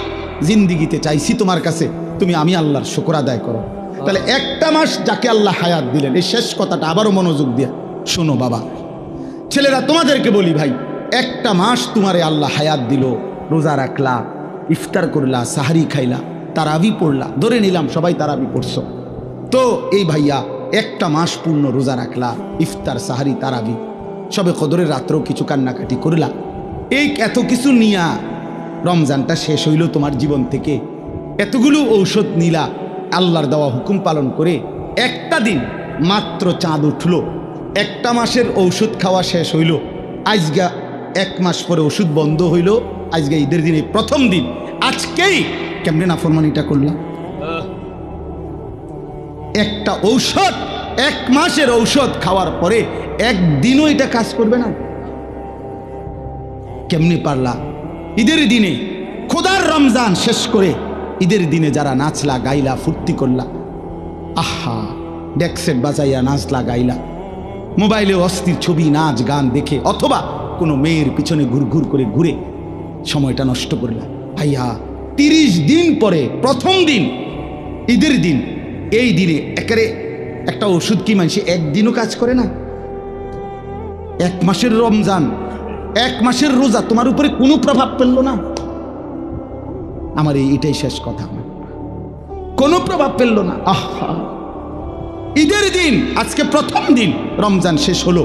জিন্দিগিতে চাইছি তোমার কাছে তুমি আমি আল্লাহর শুকর আদায় করো। তাহলে একটা মাস যাকে আল্লাহ হায়াত দিলেন, এই শেষ কথাটা আবারও মনোযোগ দিয়ে শোনো বাবা, ছেলেরা তোমাদেরকে বলি ভাই, একটা মাস তোমারে আল্লাহ হায়াত দিল, রোজা রাখলা, ইফতার করলা, সাহারি খাইলা, তারাবি পড়লা, ধরে নিলাম সবাই তারাবি পড়ছো, তো এই ভাইয়া একটা মাস পূর্ণ রোজা রাখলা, ইফতার, সাহারি, তারাবি, সবে কদরের রাত্রেও কিছু কান্নাকাটি করলা, এই এত কিছু নিয়া রমজানটা শেষ হইল তোমার জীবন থেকে, এতগুলো ঔষধ নিলা, আল্লাহর দেওয়া হুকুম পালন করে একটা দিন মাত্র চাঁদ উঠলো, একটা মাসের ঔষধ খাওয়া শেষ হইল, আজগা এক মাস পরে ওষুধ বন্ধ হইল, আজকে ঈদের দিনে প্রথম দিন, আজকেই কেমনে নাফরমানিটা করলাম? একটা ঔষধ, এক মাসের ঔষধ খাওয়ার পরে একদিনও এটা কাজ করবে না? কেমনে পারলা? ঈদের দিনে খোদার রমজান শেষ করে ঈদের দিনে যারা নাচলা, গাইলা, ফুর্তি করলা, আহা, ডেকসেট বাজাইয়া নাচলা, গাইলা, মোবাইলে অস্থির ছবি, নাচ, গান দেখে, অথবা কোনো মেয়ের পিছনে ঘুরঘুর করে ঘুরে সময়টা নষ্ট করলা, ভাইয়া 30 দিন পরে প্রথম দিন ঈদের দিন, এই দিনে একেবারে একটা ওষুধ কি মানুষ একদিনও কাজ করে না? এক মাসের রমজান, এক মাসের রোজা তোমার উপরে কোনো প্রভাব ফেললো না? আমার এটাই শেষ কথা, কোনো প্রভাব ফেললো না। আহা, ঈদের দিন আজকে প্রথম দিন, রমজান শেষ হলো,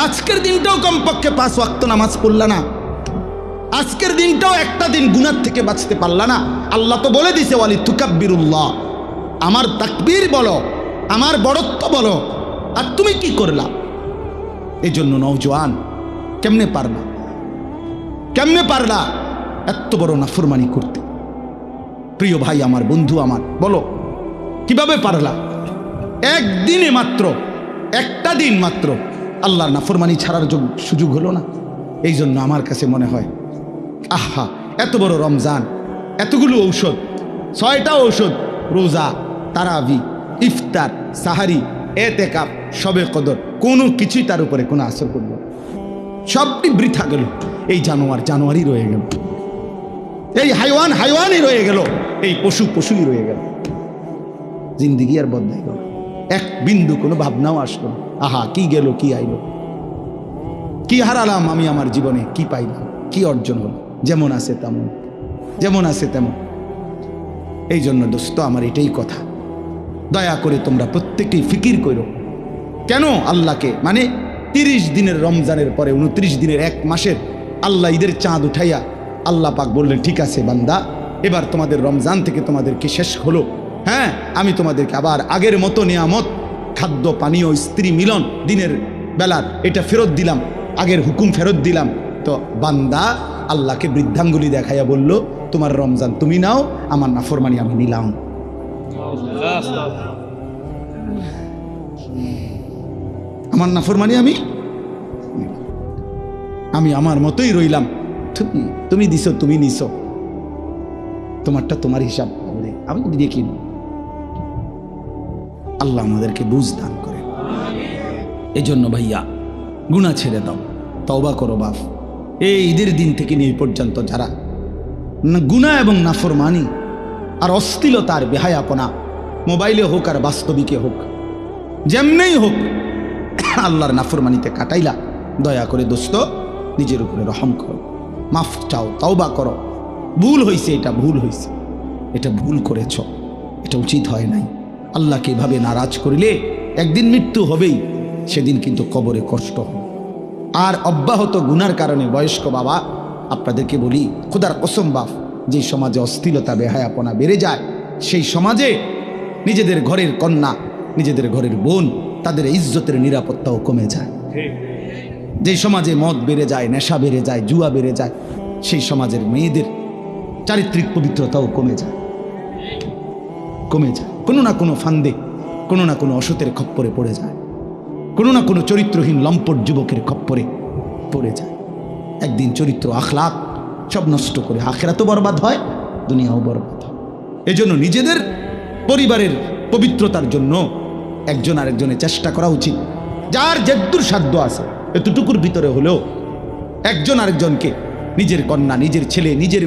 আজকের দিনটাও কমপক্ষে 5 ওয়াক্ত নামাজ পড়লা না, আজকের দিনটাও একটা দিন গুনাহ থেকে বাঁচতে পারলা না। আল্লাহ তো বলে দিছে ওয়ালি তুকাব্বিরুল্লাহ, আমার তাকবীর বলো, আমার বড়ত্ব বলো, আর তুমি কি করলা? এই জন্য নওজোয়ান, কেমনে পারলা, কেমনে পারলা এত বড় নাফরমানি করতে? প্রিয় ভাই আমার, বন্ধু আমার, বলো কিভাবে পারলা? একদিনে মাত্র, একটা দিন মাত্র আল্লাহর নাফরমানি ছাড়ার সুযোগ হলো না? এই জন্য আমার কাছে মনে হয়, আহা, এত বড় রমজান, এতগুলো ঔষধ, 6টা ঔষধ, রোজা, তারাবি, ইফতার, সাহারি, এতেকাফ, শবে কদর, কোনো কিছুই তার উপরে কোনো আসর করল না, সবটি বৃথা গেল। এই জানোয়ারই রয়ে গেল, এই হাইওয়ানই রয়ে গেল, এই পশুই রয়ে গেল, জিন্দিগি আর বদলাই গেল, এক বিন্দু কোনো ভাবনাও আসলো না। আহা, কি গেল, কি আইলো, কি হারালাম আমি আমার জীবনে, কি পাইলাম, কি অর্জন হলো? যেমন আছে তেমন, যেমন আছে তেমন। এই জন্য দোস্ত আমার এটাই কথা, দয়া করে তোমরা প্রত্যেকেই ফিকির করো, কেন আল্লাহকে, মানে 30 দিনের রমজানের পরে 29 দিনের, এক মাসের আল্লাহ ঈদের চাঁদ উঠাইয়া আল্লাহ পাক বললেন, ঠিক আছে বান্দা, এবার তোমাদের রমজান থেকে তোমাদেরকে শেষ হলো, হ্যাঁ, আমি তোমাদেরকে আবার আগের মতো নিয়ামত, খাদ্য, পানীয়, স্ত্রী মিলন, দিনের বেলার এটা ফেরত দিলাম, আগের হুকুম ফেরত দিলাম। তো বান্দা আল্লাহকে বৃদ্ধাঙ্গুলি দেখাইয়া বলল, তোমার রমজান তুমি নাও, আমার নাফরমানি আমি নিলাম। আমার নাফরমানি আমি আমার মতোই রইলাম, তুমি দিছো, তুমি নিছো, তোমারটা তোমার হিসাব হবে, আমি দেখি না। আল্লাহ আমাদেরকে বুঝ দান করে। এই জন্য ভাইয়া, গুনাহ ছেড়ে দাও, তওবা করো বাপ। এই ঈদের দিন থেকে নিয়ে পর্যন্ত যারা গুনাহ এবং নাফরমানি আর অশ্লীলতার বেহায়াপনা, মোবাইলে হোক আর বাস্তবিকে হোক, যেমনেই হোক, আল্লাহর নাফরমানিতে কাটাইলা, দয়া করে দোস্ত নিজের উপরে রহম করো, মাফ চাও, তওবা করো। ভুল হয়েছে, এটা ভুল হয়েছে, এটা ভুল করেছ, এটা উচিত হয় নাই। আল্লাহকে এভাবে নারাজ করিলে একদিন মৃত্যু হবেই, সেদিন কিন্তু কবরে কষ্ট হবে। আর অব্যাহত গুনার কারণে বয়স্ক বাবা, আপনাদেরকে বলি, খোদার কসম বাপ, যে সমাজে অশ্লীলতা, বেহায়াপনা বেড়ে যায়, সেই সমাজে নিজেদের ঘরের কন্যা, নিজেদের ঘরের বোন, তাদের ইজ্জতের নিরাপত্তাও কমে যায়। যে সমাজে মদ বেড়ে যায়, নেশা বেড়ে যায়, জুয়া বেড়ে যায়, সেই সমাজের মেয়েদের চারিত্রিক পবিত্রতাও কমে যায়, কোনো না কোনো ফান্দে, কোনো না কোনো অসতের খপ্পরে পড়ে যায়। কোনো না কোনো চরিত্রহীন লম্পট যুবকের খপ্পরে পড়ে যায়। একদিন চরিত্র আখলাক সব নষ্ট করে আখিরাতও বরবাদ হয়, দুনিয়াও বরবাদ হয়। এজন্য নিজেদের পরিবারের পবিত্রতার জন্য একজন আরেকজনের চেষ্টা করা উচিত। যার যেদ্দুর সাধ্য আছে এতটুকুর ভিতরে হলেও একজন আরেকজনকে, নিজের কন্যা, নিজের ছেলে, নিজের